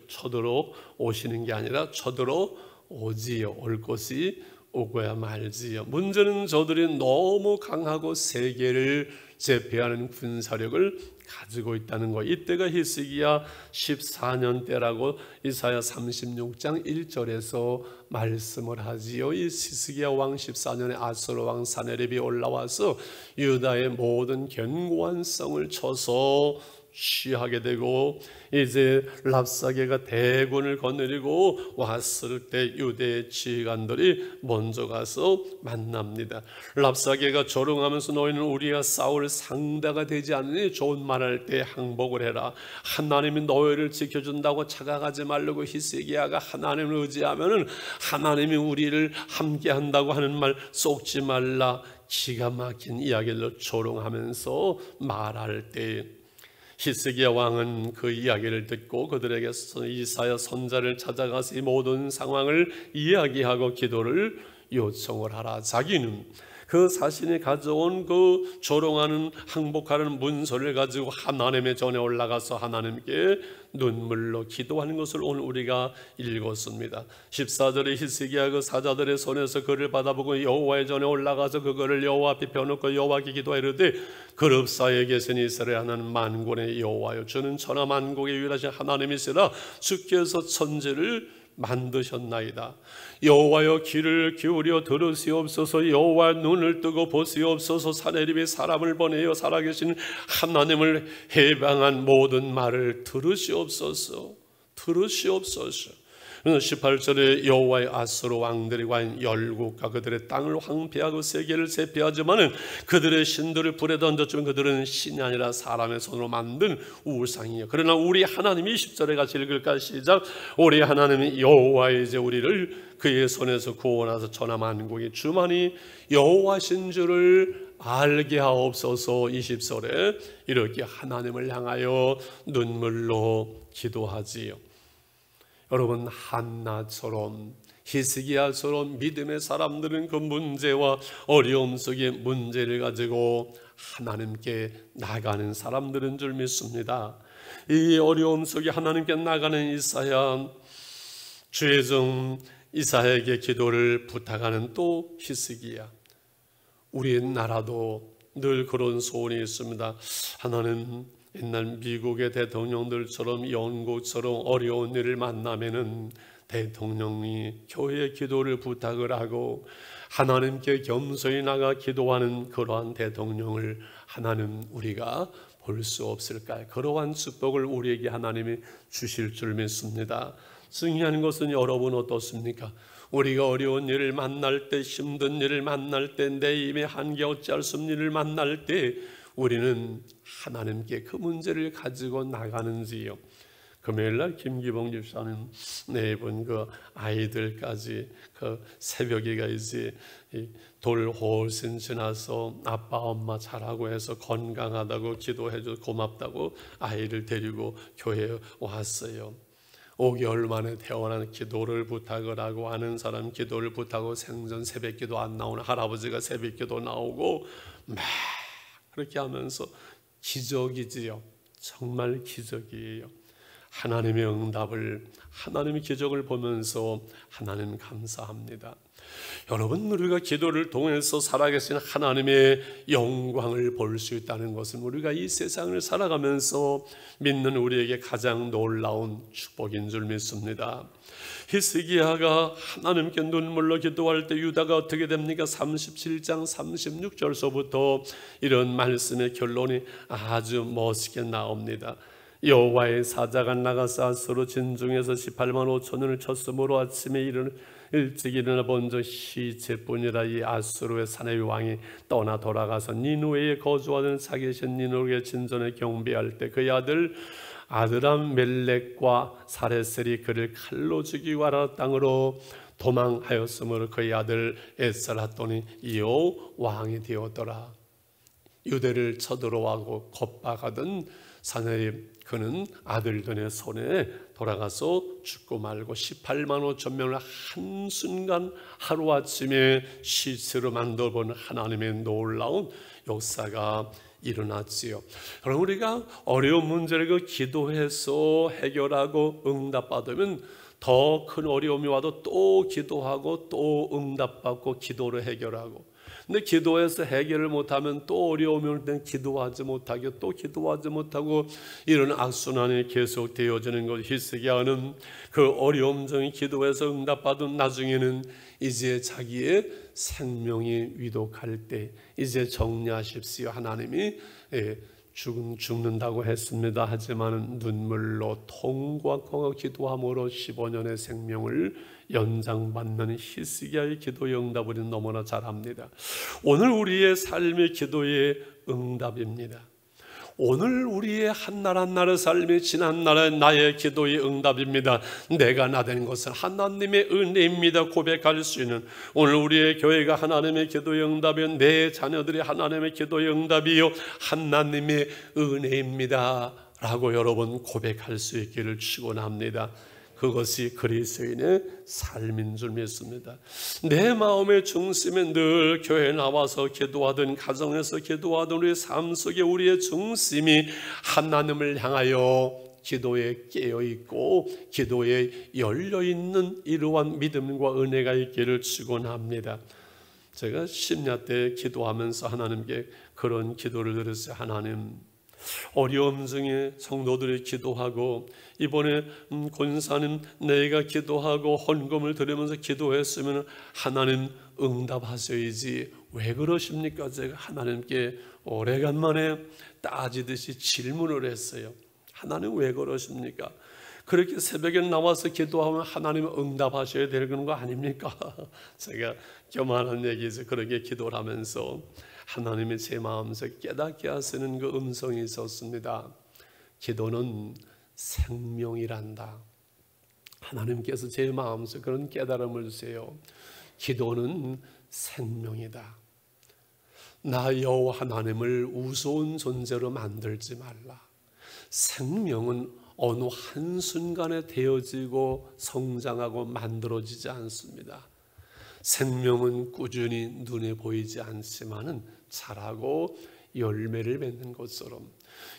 쳐들어오시는 게 아니라 쳐들어오지요. 올 것이 오고야 말지요. 문제는 저들이 너무 강하고 세계를 제패하는 군사력을 가지고 있다는 것. 이때가 히스기야 14년 때라고 이사야 36장 1절에서 말씀을 하지요. 이 히스기야 왕 14년에 아수르 왕 사네립이 올라와서 유다의 모든 견고한 성을 쳐서 취하게 되고 이제 랍사게가 대군을 거느리고 왔을 때 유대의 지휘관들이 먼저 가서 만납니다. 랍사게가 조롱하면서 너희는 우리가 싸울 상대가 되지 않으니 좋은 말할 때 항복을 해라. 하나님이 너희를 지켜준다고 착각하지 말라고. 히스기야가 하나님을 의지하면은 하나님이 우리를 함께한다고 하는 말 속지 말라. 기가 막힌 이야기를 조롱하면서 말할 때 히스기야 왕은 그 이야기를 듣고 그들에게 이사야 선자를 찾아가서 이 모든 상황을 이야기하고 기도를 요청을 하라. 자기는 그 자신이 가져온 그 조롱하는 항복하는 문서를 가지고 하나님의 전에 올라가서 하나님께 눈물로 기도하는 것을 오늘 우리가 읽었습니다. 14절에 히스기야 그 사자들의 손에서 그를 받아보고 여호와의 전에 올라가서 그거를 여호와 앞에 펴놓고 여호와께 기도하이르되 그룹사에 계신 이스라엘 하나님 만군의 여호와여, 주는 천하 만국의 유일하신 하나님이시라. 주께서 천지를 만드셨나이다. 여호와여, 귀를 기울여 들으시옵소서. 여호와 눈을 뜨고 보시옵소서. 사내립이 사람을 보내어 살아계신 하나님을 해방한 모든 말을 들으시옵소서. 들으시옵소서. 18절에 여호와의 아수르 왕들이 과연 열국과 그들의 땅을 황폐하고 세계를 제패하지만은 그들의 신들을 불에 던졌지만 그들은 신이 아니라 사람의 손으로 만든 우상이요. 그러나 우리 하나님이 10절에 같이 읽을까? 시작. 우리 하나님이 여호와의 이제 우리를 그의 손에서 구원하사 천하 만국의 주만이 여호와신 줄을 알게 하옵소서. 20절에 이렇게 하나님을 향하여 눈물로 기도하지요. 여러분, 한나처럼 히스기야처럼 믿음의 사람들은 그 문제와 어려움 속에 문제를 가지고 하나님께 나가는 사람들인 줄 믿습니다. 이 어려움 속에 하나님께 나가는 이사야, 주의 종 이사야에게 기도를 부탁하는 또 히스기야. 우리나라도 늘 그런 소원이 있습니다. 하나님, 옛날 미국의 대통령들처럼 영국처럼 어려운 일을 만나면은 대통령이 교회 기도를 부탁을 하고 하나님께 겸손히 나가 기도하는 그러한 대통령을 하나님 우리가 볼 수 없을까요? 그러한 축복을 우리에게 하나님이 주실 줄 믿습니다. 중요한 것은 여러분 어떻습니까? 우리가 어려운 일을 만날 때, 힘든 일을 만날 때, 내 힘에 한계 어찌할 수 없는 일을 만날 때 우리는 하나님께 그 문제를 가지고 나가는지요. 금요일날 김기봉 집사님 4분 그 아이들까지 그 새벽에가 이제 돌 훨씬 지나서 아빠 엄마 잘하고 해서 건강하다고 기도해줘 고맙다고 아이를 데리고 교회에 왔어요. 5개월 만에 태어난 기도를 부탁을 하고 아는 사람 기도를 부탁하고 생전 새벽기도 안 나오는 할아버지가 새벽기도 나오고 막 그렇게 하면서 기적이지요. 정말 기적이에요. 하나님의 응답을, 하나님의 기적을 보면서 하나님 감사합니다. 여러분, 우리가 기도를 통해서 살아계신 하나님의 영광을 볼 수 있다는 것은 우리가 이 세상을 살아가면서 믿는 우리에게 가장 놀라운 축복인 줄 믿습니다. 히스기야가 하나님께 눈물로 기도할 때 유다가 어떻게 됩니까? 37장 36절서부터 이런 말씀의 결론이 아주 멋있게 나옵니다. 여호와의 사자가 나가서 아수르 진중에서 18만 5천년을 쳤으므로 아침에 일찍 일어나 본저 시체뿐이라. 이 아수르의 사내의 왕이 떠나 돌아가서 니누에에 거주하던 사계신 니누의 진전에 경배할 때 그의 아들 아드람 멜렉과 사레셀이 그를 칼로 죽이고 아라 땅으로 도망하였으므로 그의 아들 에스라돈이 이어 왕이 되었더라. 유대를 쳐들어와고 겁박하던 사내립 그는 아들들의 손에 돌아가서 죽고 말고 18만 5천 명을 한순간 하루아침에 시체로 만들어본 하나님의 놀라운 역사가 일어났지요. 그럼 우리가 어려운 문제를 그 기도해서 해결하고 응답받으면 더 큰 어려움이 와도 또 기도하고 또 응답받고 기도로 해결하고, 근데 기도해서 해결을 못하면 또 어려움이 올 때는 기도하지 못하고 또 기도하지 못하고 이런 악순환이 계속 되어지는 것. 히스기야는 그 어려움 중에 기도해서 응답받은 나중에는 이제 자기의 생명이 위독할 때 이제 정리하십시오. 하나님이 죽는다고 했습니다. 하지만 눈물로 통곡하고 기도함으로 15년의 생명을 연장받는 히스기야의 기도의 응답을 너무나 잘합니다. 오늘 우리의 삶의 기도의 응답입니다. 오늘 우리의 한날 한날의 삶이 지난날의 나의 기도의 응답입니다. 내가 나된 것은 하나님의 은혜입니다. 고백할 수 있는 오늘 우리의 교회가 하나님의 기도의 응답이요, 내 자녀들이 하나님의 기도의 응답이요 하나님의 은혜입니다 라고 여러분 고백할 수 있기를 축원합니다. 그것이 그리스도인의 삶인 줄 믿습니다. 내 마음의 중심은 늘 교회에 나와서 기도하든 가정에서 기도하든 우리의 삶 속에 우리의 중심이 하나님을 향하여 기도에 깨어있고 기도에 열려있는 이러한 믿음과 은혜가 있기를 축원합니다. 제가 심야 때 기도하면서 하나님께 그런 기도를 드렸어요. 하나님, 어려움 중에 성도들이 기도하고 이번에 권사님 내가 기도하고 헌금을 드리면서 기도했으면 하나님 응답하셔야지 왜 그러십니까? 제가 하나님께 오래간만에 따지듯이 질문을 했어요. 하나님 왜 그러십니까? 그렇게 새벽에 나와서 기도하면 하나님 응답하셔야 되는 거 아닙니까? 제가 교만한 얘기죠. 그렇게 기도를 하면서 하나님이 제 마음속에 깨닫게 하시는 그 음성이 있었습니다. 기도는 생명이란다. 하나님께서 제 마음속에 그런 깨달음을 주세요. 기도는 생명이다. 나 여호와 하나님을 우스운 존재로 만들지 말라. 생명은 어느 한순간에 되어지고 성장하고 만들어지지 않습니다. 생명은 꾸준히 눈에 보이지 않지만은 자라고 열매를 맺는 것처럼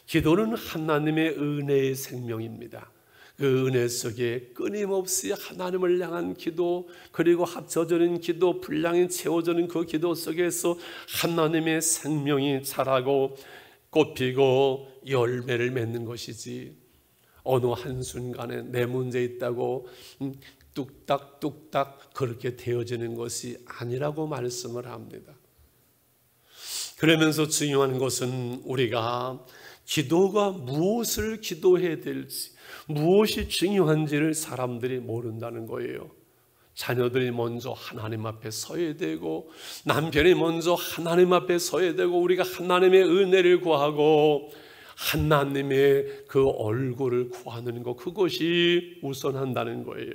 기도는 하나님의 은혜의 생명입니다. 그 은혜 속에 끊임없이 하나님을 향한 기도, 그리고 합쳐지는 기도, 분량이 채워지는 그 기도 속에서 하나님의 생명이 자라고 꽃피고 열매를 맺는 것이지, 어느 한순간에 내 문제 있다고 뚝딱뚝딱 그렇게 되어지는 것이 아니라고 말씀을 합니다. 그러면서 중요한 것은 우리가 기도가 무엇을 기도해야 될지, 무엇이 중요한지를 사람들이 모른다는 거예요. 자녀들이 먼저 하나님 앞에 서야 되고, 남편이 먼저 하나님 앞에 서야 되고, 우리가 하나님의 은혜를 구하고 하나님의 그 얼굴을 구하는 것, 그것이 우선한다는 거예요.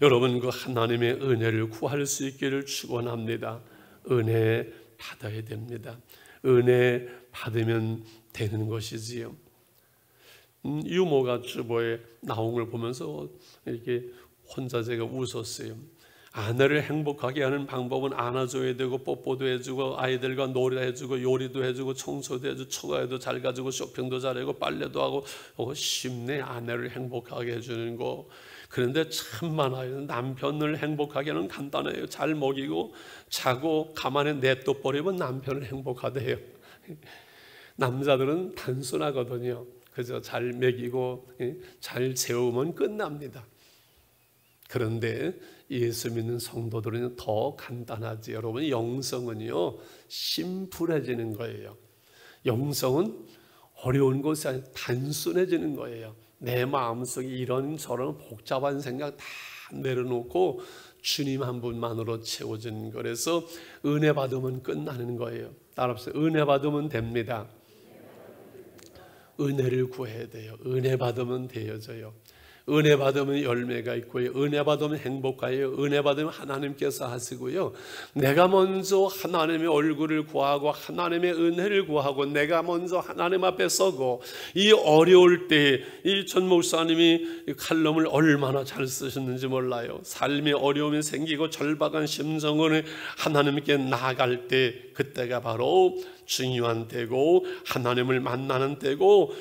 여러분, 그 하나님의 은혜를 구할 수 있기를 축원합니다. 은혜 받아야 됩니다. 은혜 받으면 되는 것이지요. 유모가 주보에 나온 걸 보면서 이렇게 혼자 제가 웃었어요. 아내를 행복하게 하는 방법은 안아줘야 되고, 뽀뽀도 해주고, 아이들과 놀이해주고, 요리도 해주고, 청소도 해주고, 처가에도 잘 가지고, 쇼핑도 잘하고, 빨래도 하고, 쉽네. 아내를 행복하게 해주는 거. 그런데 참 많아요. 남편을 행복하게 하는 간단해요. 잘 먹이고 자고 가만히 냅둬버리면 남편을 행복하대요. 남자들은 단순하거든요. 그저 잘 먹이고 잘 재우면 끝납니다. 그런데 예수 믿는 성도들은 더 간단하지. 여러분, 영성은요 심플해지는 거예요. 영성은 어려운 것이 아니라 단순해지는 거예요. 내 마음속에 이런저런 복잡한 생각 다 내려놓고 주님 한 분만으로 채워지는 거라서 은혜 받으면 끝나는 거예요. 따라합시다. 은혜 받으면 됩니다. 은혜를 구해야 돼요. 은혜 받으면 되어져요. 은혜 받으면 열매가 있고요. 은혜 받으면 행복해요. 은혜 받으면 하나님께서 하시고요. 내가 먼저 하나님의 얼굴을 구하고 하나님의 은혜를 구하고 내가 먼저 하나님 앞에 서고, 이 어려울 때 이 전 목사님이 칼럼을 얼마나 잘 쓰셨는지 몰라요. 삶에 어려움이 생기고 절박한 심정을 하나님께 나아갈 때, 그때가 바로 중요한 때고 하나님을 만나는 때고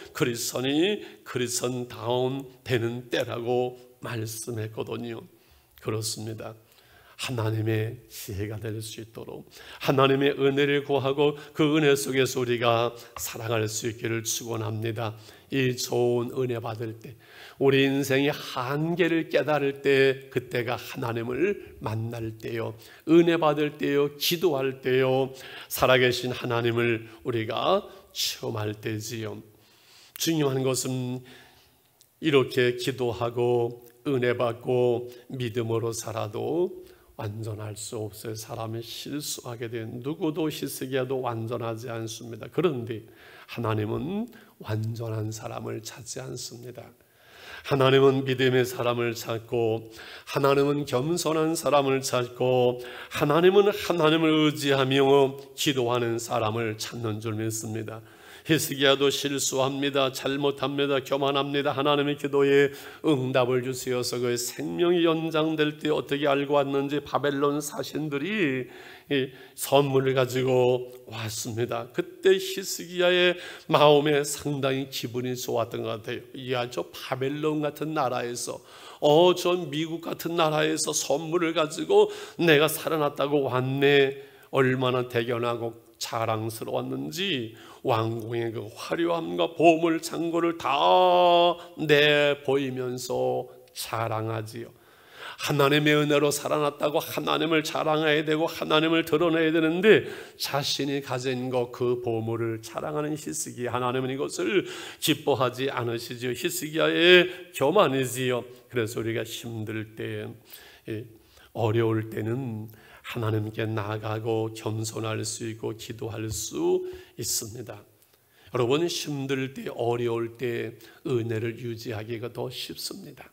그리스도인다운 되는 때라고 말씀했거든요. 그렇습니다. 하나님의 지혜가 될 수 있도록 하나님의 은혜를 구하고 그 은혜 속에서 우리가 살아갈 수 있기를 축원합니다. 이 좋은 은혜 받을 때, 우리 인생의 한계를 깨달을 때, 그때가 하나님을 만날 때요, 은혜 받을 때요, 기도할 때요, 살아계신 하나님을 우리가 체험할 때지요. 중요한 것은 이렇게 기도하고 은혜 받고 믿음으로 살아도 완전할 수 없어요. 사람이 실수하게 된 누구도 히스기야도 완전하지 않습니다. 그런데 하나님은 완전한 사람을 찾지 않습니다. 하나님은 믿음의 사람을 찾고 하나님은 겸손한 사람을 찾고 하나님은 하나님을 의지하며 기도하는 사람을 찾는 줄 믿습니다. 히스기야도 실수합니다. 잘못합니다. 교만합니다. 하나님의 기도에 응답을 주시어서 그의 생명이 연장될 때 어떻게 알고 왔는지 바벨론 사신들이 선물을 가지고 왔습니다. 그때 히스기야의 마음에 상당히 기분이 좋았던 것 같아요. 야, 저 바벨론 같은 나라에서 저 미국 같은 나라에서 선물을 가지고 내가 살아났다고 왔네. 얼마나 대견하고 자랑스러웠는지 왕궁의 그 화려함과 보물 창고를 다 내보이면서 자랑하지요. 하나님의 은혜로 살아났다고 하나님을 자랑해야 되고 하나님을 드러내야 되는데 자신이 가진 것 그 보물을 자랑하는 히스기야. 하나님은 이것을 기뻐하지 않으시지요. 히스기야의 교만이지요. 그래서 우리가 힘들 때, 어려울 때는 하나님께 나아가고 겸손할 수 있고 기도할 수 있습니다. 여러분, 힘들 때, 어려울 때 은혜를 유지하기가 더 쉽습니다.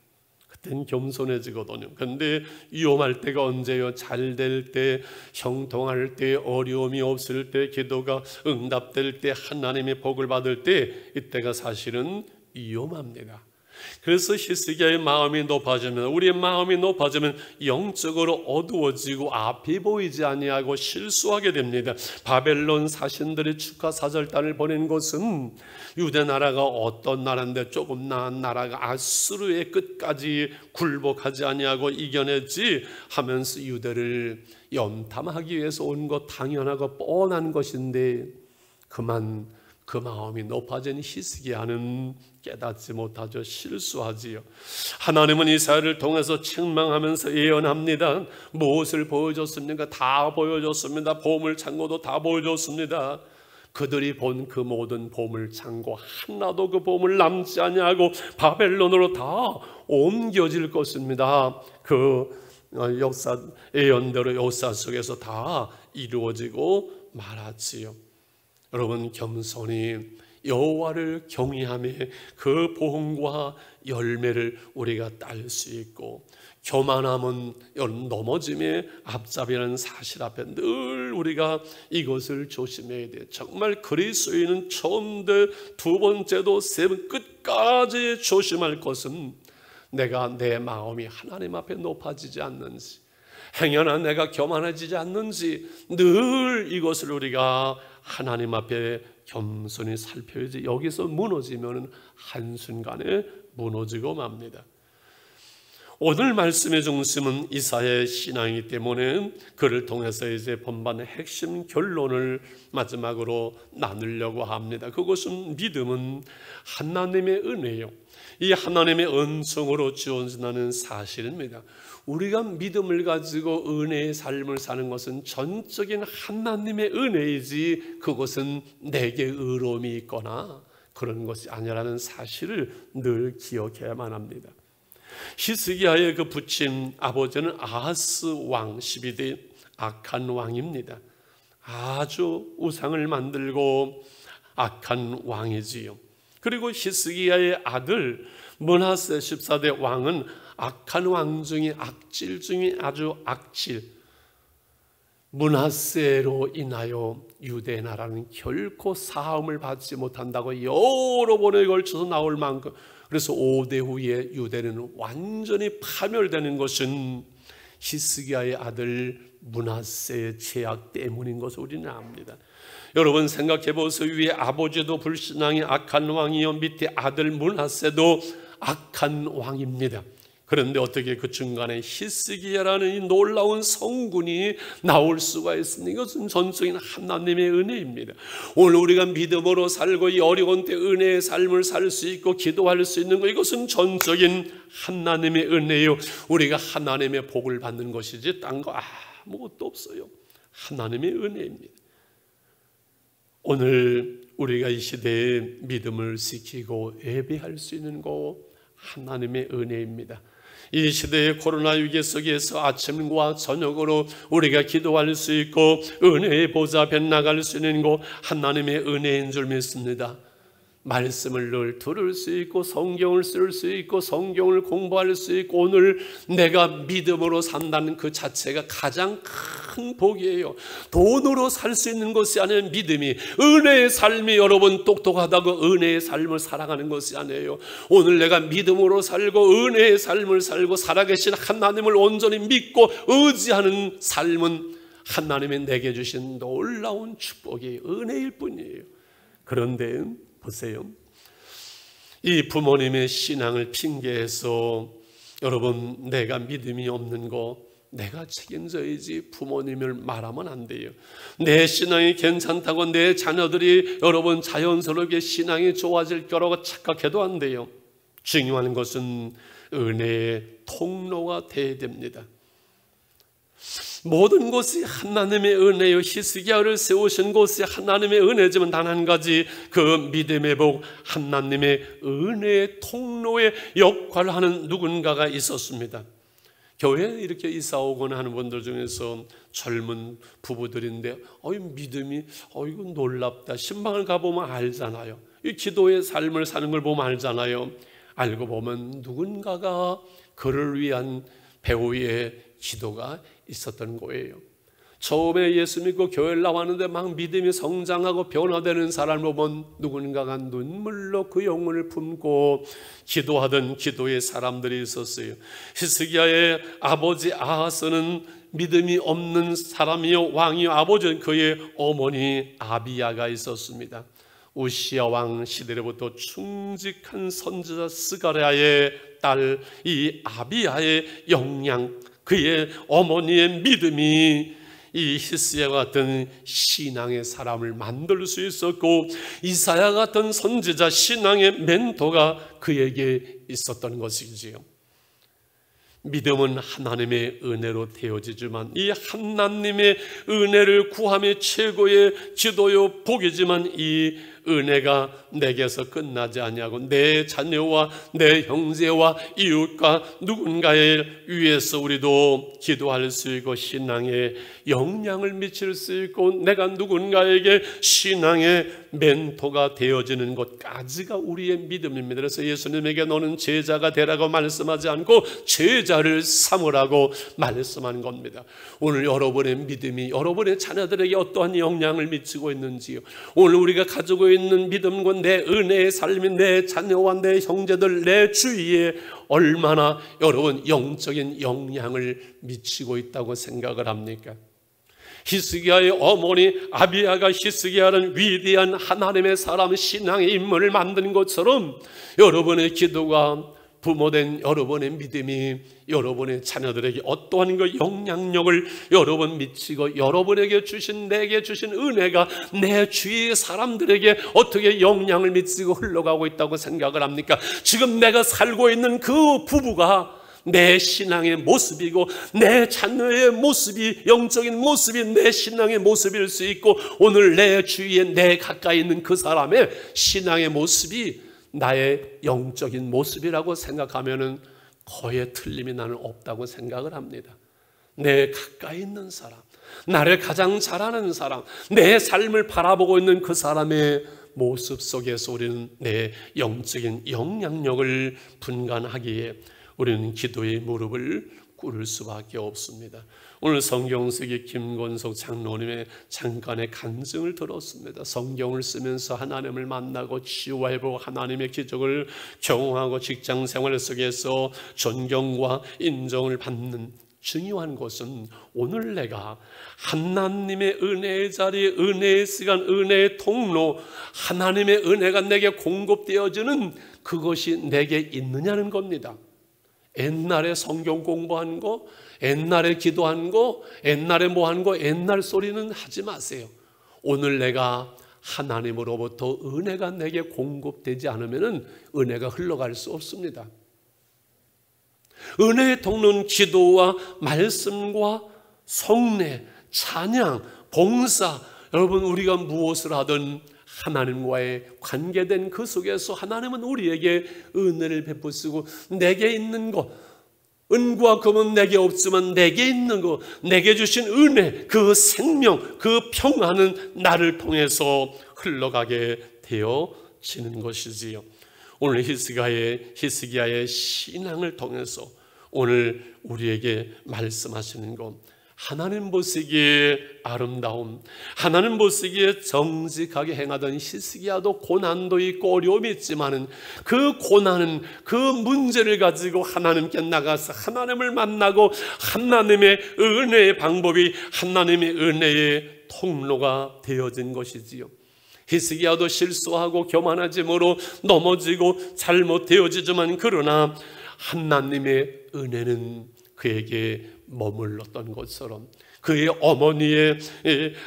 그땐 겸손해지거든요. 그런데 위험할 때가 언제요? 잘 될 때, 형통할 때, 어려움이 없을 때, 기도가 응답될 때, 하나님의 복을 받을 때, 이때가 사실은 위험합니다. 그래서 히스기야의 마음이 높아지면, 우리의 마음이 높아지면 영적으로 어두워지고 앞이 보이지 아니하고 실수하게 됩니다. 바벨론 사신들이 축하사절단을 보낸 것은 유대 나라가 어떤 나라인데 조금 나은 나라가 아수르의 끝까지 굴복하지 아니하고 이겨냈지 하면서 유대를 염탐하기 위해서 온 것 당연하고 뻔한 것인데 그만 그 마음이 높아진 히스기야는 깨닫지 못하죠. 실수하지요. 하나님은 이사야를 통해서 책망하면서 예언합니다. 무엇을 보여줬습니까? 다 보여줬습니다. 보물 창고도 다 보여줬습니다. 그들이 본 그 모든 보물 창고 하나도 그 보물 남지 아니하고 바벨론으로 다 옮겨질 것입니다. 그 역사 예언대로 역사 속에서 다 이루어지고 말았지요. 여러분, 겸손히 여호와를 경외하며 그 보응과 열매를 우리가 딸 수 있고, 교만함은 넘어짐의 앞잡이라는 사실 앞에 늘 우리가 이것을 조심해야 돼요. 정말 그리스도인은 처음도 두 번째도 세 번 끝까지 조심할 것은 내가 내 마음이 하나님 앞에 높아지지 않는지, 행여나 내가 교만해지지 않는지 늘 이것을 우리가 하나님 앞에 겸손히 살펴야지. 여기서 무너지면 한순간에 무너지고 맙니다. 오늘 말씀의 중심은 이사야의 신앙이기 때문에 그를 통해서 이제 본반의 핵심 결론을 마지막으로 나누려고 합니다. 그것은 믿음은 하나님의 은혜요, 이 하나님의 은총으로 주어진다는 사실입니다. 우리가 믿음을 가지고 은혜의 삶을 사는 것은 전적인 하나님의 은혜이지 그것은 내게 의로움이 있거나 그런 것이 아니라는 사실을 늘 기억해야만 합니다. 히스기야의 그 부친 아버지는 아하스 왕 12대 악한 왕입니다. 아주 우상을 만들고 악한 왕이지요. 그리고 히스기야의 아들 므낫세 14대 왕은 악한 왕 중에 악질 중에 아주 악질. 므낫세로 인하여 유대 나라는 결코 사함을 받지 못한다고 여러 번에 걸쳐서 나올 만큼, 그래서 5대 후에 유대는 완전히 파멸되는 것은 히스기야의 아들 므낫세의 죄악 때문인 것을 우리는 압니다. 여러분 생각해 보세요. 위에 아버지도 불신앙이 악한 왕이요, 밑에 아들 므낫세도 악한 왕입니다. 그런데 어떻게 그 중간에 히스기야라는 이 놀라운 성군이 나올 수가 있습니까? 이것은 전적인 하나님의 은혜입니다. 오늘 우리가 믿음으로 살고 이 어려운 때 은혜의 삶을 살 수 있고 기도할 수 있는 것, 이것은 전적인 하나님의 은혜요. 우리가 하나님의 복을 받는 것이지 딴 거 아무것도 없어요. 하나님의 은혜입니다. 오늘 우리가 이 시대에 믿음을 지키고 예배할 수 있는 것 하나님의 은혜입니다. 이 시대의 코로나 위기 속에서 아침과 저녁으로 우리가 기도할 수 있고 은혜의 보좌 앞에 나갈 수 있는 것 하나님의 은혜인 줄 믿습니다. 말씀을 늘 들을 수 있고 성경을 쓸 수 있고 성경을 공부할 수 있고 오늘 내가 믿음으로 산다는 그 자체가 가장 큰 복이에요. 돈으로 살 수 있는 것이 아니라 믿음이, 은혜의 삶이 여러분 똑똑하다고 은혜의 삶을 살아가는 것이 아니에요. 오늘 내가 믿음으로 살고 은혜의 삶을 살고 살아계신 하나님을 온전히 믿고 의지하는 삶은 하나님이 내게 주신 놀라운 축복이 은혜일 뿐이에요. 그런데 보세요. 이 부모님의 신앙을 핑계해서 여러분 내가 믿음이 없는 거 내가 책임져야지 부모님을 말하면 안 돼요. 내 신앙이 괜찮다고 내 자녀들이 여러분 자연스럽게 신앙이 좋아질 거라고 착각해도 안 돼요. 중요한 것은 은혜의 통로가 되어야 됩니다. 모든 것이 하나님의 은혜요. 히스기야를 세우신 것이 하나님의 은혜지만 단 한 가지, 그 믿음의 복, 하나님의 은혜의 통로의 역할을 하는 누군가가 있었습니다. 교회에 이렇게 이사 오거나 하는 분들 중에서 젊은 부부들인데 믿음이 이거 놀랍다. 신방을 가보면 알잖아요. 이 기도의 삶을 사는 걸 보면 알잖아요. 알고 보면 누군가가 그를 위한 배우의 기도가 있었던 거예요. 처음에 예수 믿고 교회를 나왔는데 막 믿음이 성장하고 변화되는 사람을 보면 누군가가 눈물로 그 영혼을 품고 기도하던 기도의 사람들이 있었어요. 히스기야의 아버지 아하스는 믿음이 없는 사람이요 왕이요 아버지는 그의 어머니 아비야가 있었습니다. 우시야 왕 시대로부터 충직한 선지자 스가랴의 딸 이 아비야의 역량, 그의 어머니의 믿음이 이 히스기야 같은 신앙의 사람을 만들 수 있었고 이사야 같은 선지자 신앙의 멘토가 그에게 있었던 것이지요. 믿음은 하나님의 은혜로 되어지지만 이 하나님의 은혜를 구함이 최고의 기도요 복이지만 이 은혜가 내게서 끝나지 아니하고 내 자녀와 내 형제와 이웃과 누군가를 위해서 우리도 기도할 수 있고 신앙에 영향을 미칠 수 있고 내가 누군가에게 신앙의 멘토가 되어지는 것까지가 우리의 믿음입니다. 그래서 예수님에게 너는 제자가 되라고 말씀하지 않고 제자를 삼으라고 말씀한 겁니다. 오늘 여러분의 믿음이 여러분의 자녀들에게 어떠한 영향을 미치고 있는지요. 오늘 우리가 가지고 있는 믿음과 내 은혜의 삶이 내 자녀와 내 형제들 내 주위에 얼마나 여러분 영적인 영향을 미치고 있다고 생각을 합니까? 히스기야의 어머니 아비야가 히스기야는 위대한 하나님의 사람 신앙의 인물을 만든 것처럼 여러분의 기도가 부모된 여러분의 믿음이 여러분의 자녀들에게 어떠한 그 영향력을 여러분 미치고 여러분에게 주신 내게 주신 은혜가 내 주위의 사람들에게 어떻게 영향을 미치고 흘러가고 있다고 생각을 합니까? 지금 내가 살고 있는 그 부부가 내 신앙의 모습이고 내 자녀의 모습이 영적인 모습이 내 신앙의 모습일 수 있고 오늘 내 주위에 내 가까이 있는 그 사람의 신앙의 모습이 나의 영적인 모습이라고 생각하면은 거의 틀림이 나는 없다고 생각을 합니다. 내 가까이 있는 사람, 나를 가장 잘 아는 사람, 내 삶을 바라보고 있는 그 사람의 모습 속에서 우리는 내 영적인 영향력을 분간하기에 우리는 기도의 무릎을 꿇을 수밖에 없습니다. 오늘 성경 쓰기 김권석 장로님의 잠깐의 간증을 들었습니다. 성경을 쓰면서 하나님을 만나고 치유해보고 하나님의 기적을 경험하고 직장 생활 속에서 존경과 인정을 받는 중요한 것은 오늘 내가 하나님의 은혜의 자리, 은혜의 시간, 은혜의 통로, 하나님의 은혜가 내게 공급되어지는 그것이 내게 있느냐는 겁니다. 옛날에 성경 공부한 거, 옛날에 기도한 거, 옛날에 뭐 한 거, 옛날 소리는 하지 마세요. 오늘 내가 하나님으로부터 은혜가 내게 공급되지 않으면 은혜가 흘러갈 수 없습니다. 은혜의 통로는 기도와 말씀과 성례, 찬양, 봉사, 여러분 우리가 무엇을 하든 하나님과의 관계된 그 속에서 하나님은 우리에게 은혜를 베푸시고 내게 있는 것, 은과 금은 내게 없지만 내게 있는 것, 내게 주신 은혜, 그 생명, 그 평안은 나를 통해서 흘러가게 되어지는 것이지요. 오늘 히스기야의 신앙을 통해서 오늘 우리에게 말씀하시는 것, 하나님 보시기에 아름다움, 하나님 보시기에 정직하게 행하던 히스기야도 고난도 있고 어려움이 있지만은 그 고난은, 그 문제를 가지고 하나님께 나가서 하나님을 만나고 하나님의 은혜의 방법이 하나님의 은혜의 통로가 되어진 것이지요. 히스기야도 실수하고 교만하짐으로 넘어지고 잘못되어지지만 그러나 하나님의 은혜는 그에게 머물렀던 것처럼, 그의 어머니의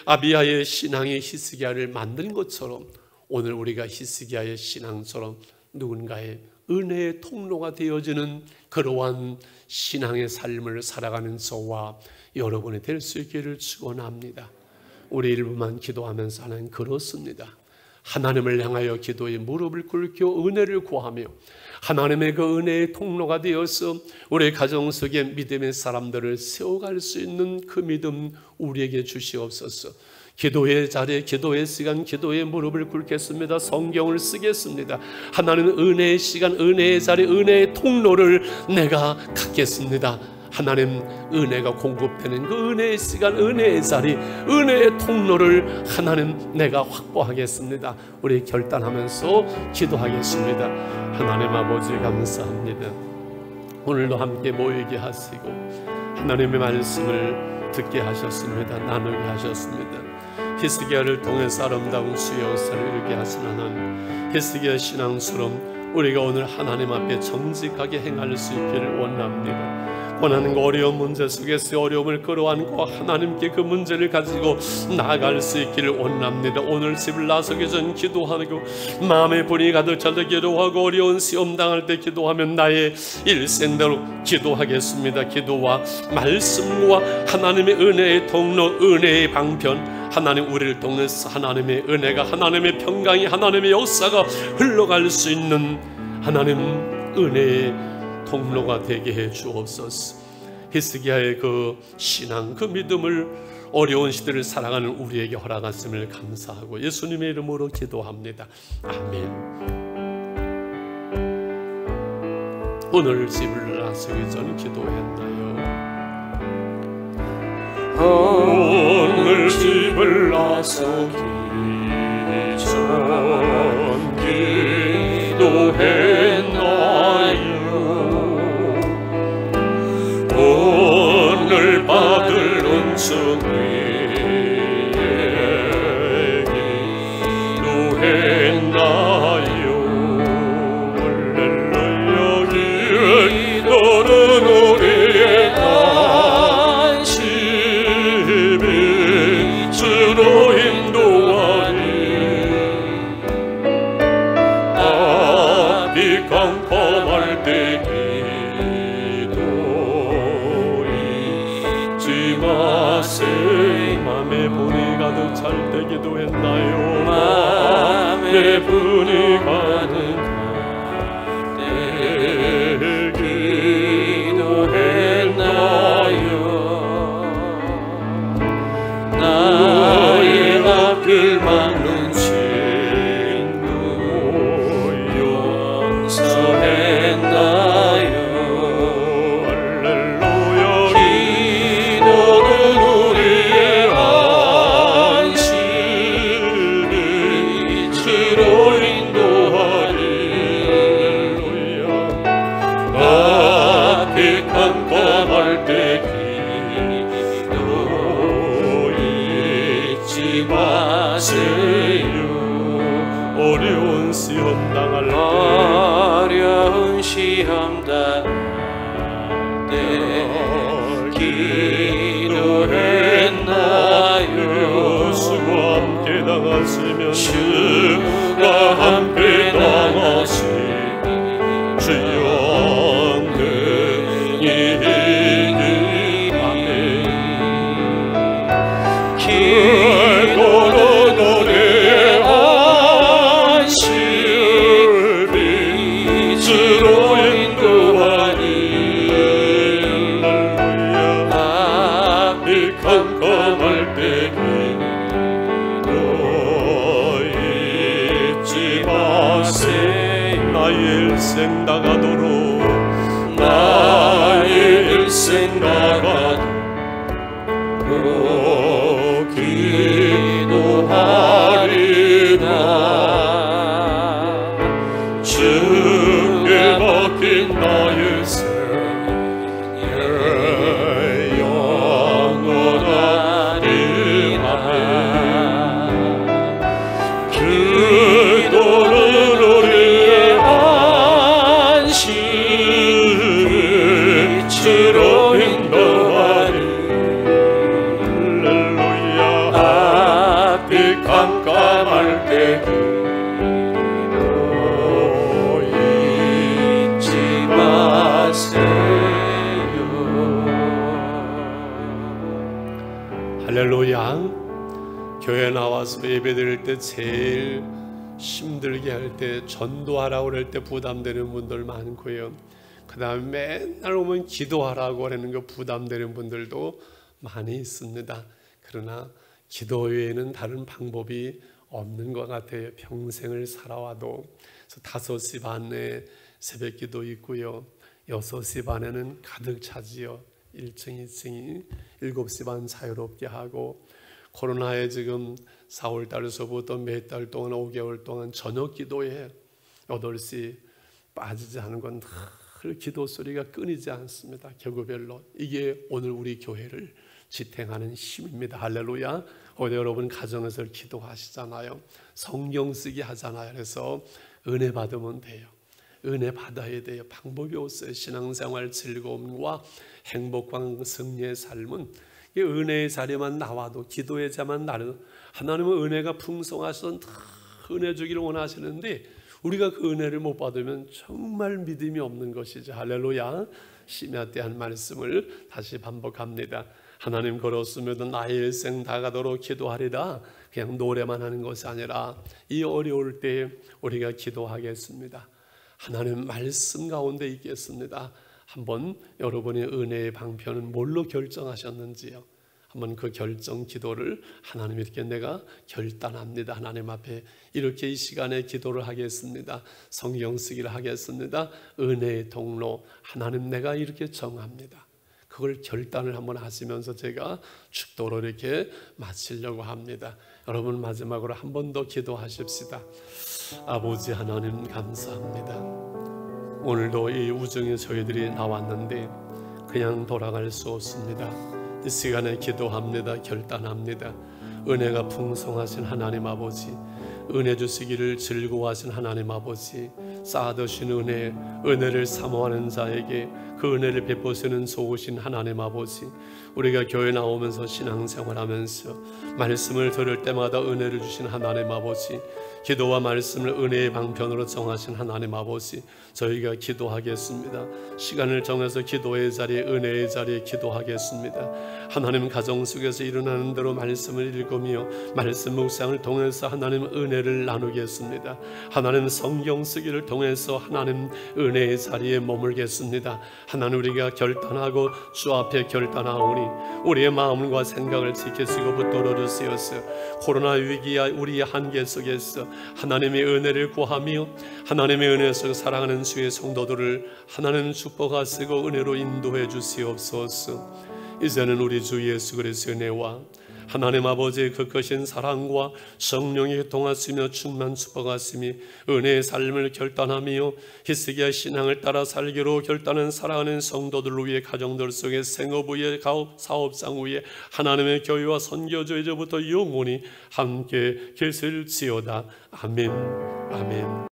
아비야의 신앙이 히스기야를 만든 것처럼 오늘 우리가 히스기야의 신앙처럼 누군가의 은혜의 통로가 되어지는 그러한 신앙의 삶을 살아가는 저와 여러분이 될 수 있기를 축원합니다. 우리 1분만 기도하면서 하나님 그렇습니다. 하나님을 향하여 기도에 무릎을 꿇고 은혜를 구하며 하나님의 그 은혜의 통로가 되어서 우리 가정 속에 믿음의 사람들을 세워갈 수 있는 그 믿음 우리에게 주시옵소서. 기도의 자리, 기도의 시간, 기도의 무릎을 꿇겠습니다. 성경을 쓰겠습니다. 하나님 은혜의 시간, 은혜의 자리, 은혜의 통로를 내가 갖겠습니다. 하나님 은혜가 공급되는 그 은혜의 시간, 은혜의 자리, 은혜의 통로를 하나님 내가 확보하겠습니다. 우리 결단하면서 기도하겠습니다. 하나님 아버지 감사합니다. 오늘도 함께 모이게 하시고 하나님의 말씀을 듣게 하셨습니다. 나누게 하셨습니다. 히스기야를 통해서 아름다운 주의 역사를 이루게 하신 하나님, 히스기야 신앙처럼 우리가 오늘 하나님 앞에 정직하게 행할 수 있기를 원합니다. 원하는 거 어려운 문제 속에서 어려움을 끌어안고 하나님께 그 문제를 가지고 나아갈 수 있기를 원합니다. 오늘 집을 나서기 전 기도하고 마음의 분이 가득 찰 때 기도하고 어려운 시험 당할 때 기도하면 나의 일생대로 기도하겠습니다. 기도와 말씀과 하나님의 은혜의 통로, 은혜의 방편, 하나님 우리를 통해서 하나님의 은혜가, 하나님의 평강이, 하나님의 역사가 흘러갈 수 있는 하나님 은혜의 통로가 되게 해 주옵소서. 히스기야의 그 신앙, 그 믿음을 어려운 시대를 살아가는 우리에게 허락하심을 감사하고 예수님의 이름으로 기도합니다. 아멘. 오늘 집을 나서기 전 기도했나요? 오늘 집을 나서기 전 기도했나요? 오늘 받을 은총에 기도했나요? 할렐루야. 기도는 우리의 관심이 주로 인도하니 앞이 깜깜할 때 맘에 분이 가득 찰 때 기도했나요? 맘에 분이 가득 찰 때 기도했나요? 나의 앞길 막는 친구 용서했나요? 어려운 시험 당할 때, 어려운 시험 당할 때 기도했나요? 주가 함께 당하시면 주가 함께 당하시면 주여 능히 아멘. 기도로 노래하시리 주로 인도하니 나의 일생 다가도록 나의 일생 다가도록 기도하리라. 주께 맡긴 나의 생애 영원하리라. 기도는 우리의 안식을 주로 인도하리. 할렐루야. 앞이 깜깜할 때 기도 잊지 마세요. 할렐루야. 교회 나와서 예배드릴 때 제일 힘들게 할 때, 전도하라고 그럴 때 부담되는 분들 많고요. 그 다음에 맨날 오면 기도하라고 하는 거 부담되는 분들도 많이 있습니다. 그러나 기도 외에는 다른 방법이 없는 것 같아요. 평생을 살아와도. 그래서 5시 반에 새벽 기도 있고요. 6시 반에는 가득 차지요. 1층, 2층이 7시 반 자유롭게 하고, 코로나에 지금 4월 달에서부터 몇 달 동안 5개월 동안 저녁 기도에 8시 빠지지 않은 건 늘 기도 소리가 끊이지 않습니다. 격우별로. 이게 오늘 우리 교회를 지탱하는 힘입니다. 할렐루야. 오늘 여러분 가정에서 기도하시잖아요. 성경 쓰기 하잖아요. 그래서 은혜 받으면 돼요. 은혜 받아야 돼요. 방법이 없어요. 신앙생활 즐거움과 행복과 승리의 삶은 은혜의 자리만 나와도, 기도의 자만 나는, 하나님은 은혜가 풍성하셔서 은혜 주기를 원하시는데 우리가 그 은혜를 못 받으면 정말 믿음이 없는 것이죠. 할렐루야. 심야 때 한 말씀을 다시 반복합니다. 하나님 걸었으면 나의 일생 다가도록 기도하리라. 그냥 노래만 하는 것이 아니라 이 어려울 때 우리가 기도하겠습니다. 하나님 말씀 가운데 있겠습니다. 한번 여러분의 은혜의 방편은 뭘로 결정하셨는지요? 한번 그 결정 기도를 하나님 이렇게 내가 결단합니다. 하나님 앞에 이렇게 이 시간에 기도를 하겠습니다. 성경 쓰기를 하겠습니다. 은혜의 통로 하나님 내가 이렇게 정합니다. 그걸 결단을 한번 하시면서 제가 축도로 이렇게 마치려고 합니다. 여러분 마지막으로 한 번 더 기도하십시다. 아버지 하나님 감사합니다. 오늘도 이 우정에 저희들이 나왔는데 그냥 돌아갈 수 없습니다. 이 시간에 기도합니다. 결단합니다. 은혜가 풍성하신 하나님 아버지, 은혜 주시기를 즐거워하신 하나님 아버지, 쌓아두신 은혜를 사모하는 자에게 그 은혜를 베푸시는 좋으신 하나님 아버지, 우리가 교회 나오면서 신앙생활하면서 말씀을 들을 때마다 은혜를 주신 하나님 아버지, 기도와 말씀을 은혜의 방편으로 정하신 하나님 아버지, 저희가 기도하겠습니다. 시간을 정해서 기도의 자리에, 은혜의 자리에 기도하겠습니다. 하나님 가정 속에서 일어나는 대로 말씀을 읽으며 말씀 묵상을 통해서 하나님 은혜를 나누겠습니다. 하나님 성경 쓰기를 통해서 하나님 은혜의 자리에 머물겠습니다. 하나님 우리가 결단하고 주 앞에 결단하오니 우리의 마음과 생각을 지키시고 붙들어 주시옵소서. 코로나 위기와 우리의 한계 속에서 하나님의 은혜를 구하며 하나님의 은혜 속 사랑하는 주의 성도들을 하나님 축복하시고 은혜로 인도해 주시옵소서. 이제는 우리 주 예수 그리스도의 은혜와 하나님 아버지의 그 크신 사랑과 성령의 통하시며 충만 축복하심이 은혜의 삶을 결단하며 히스기야 신앙을 따라 살기로 결단한 사랑하는 성도들을 위해 가정들 속에 생업 위에 사업상 위에 하나님의 교회와 선교조 이제부터 영원히 함께 계실지어다. 아멘. 아멘.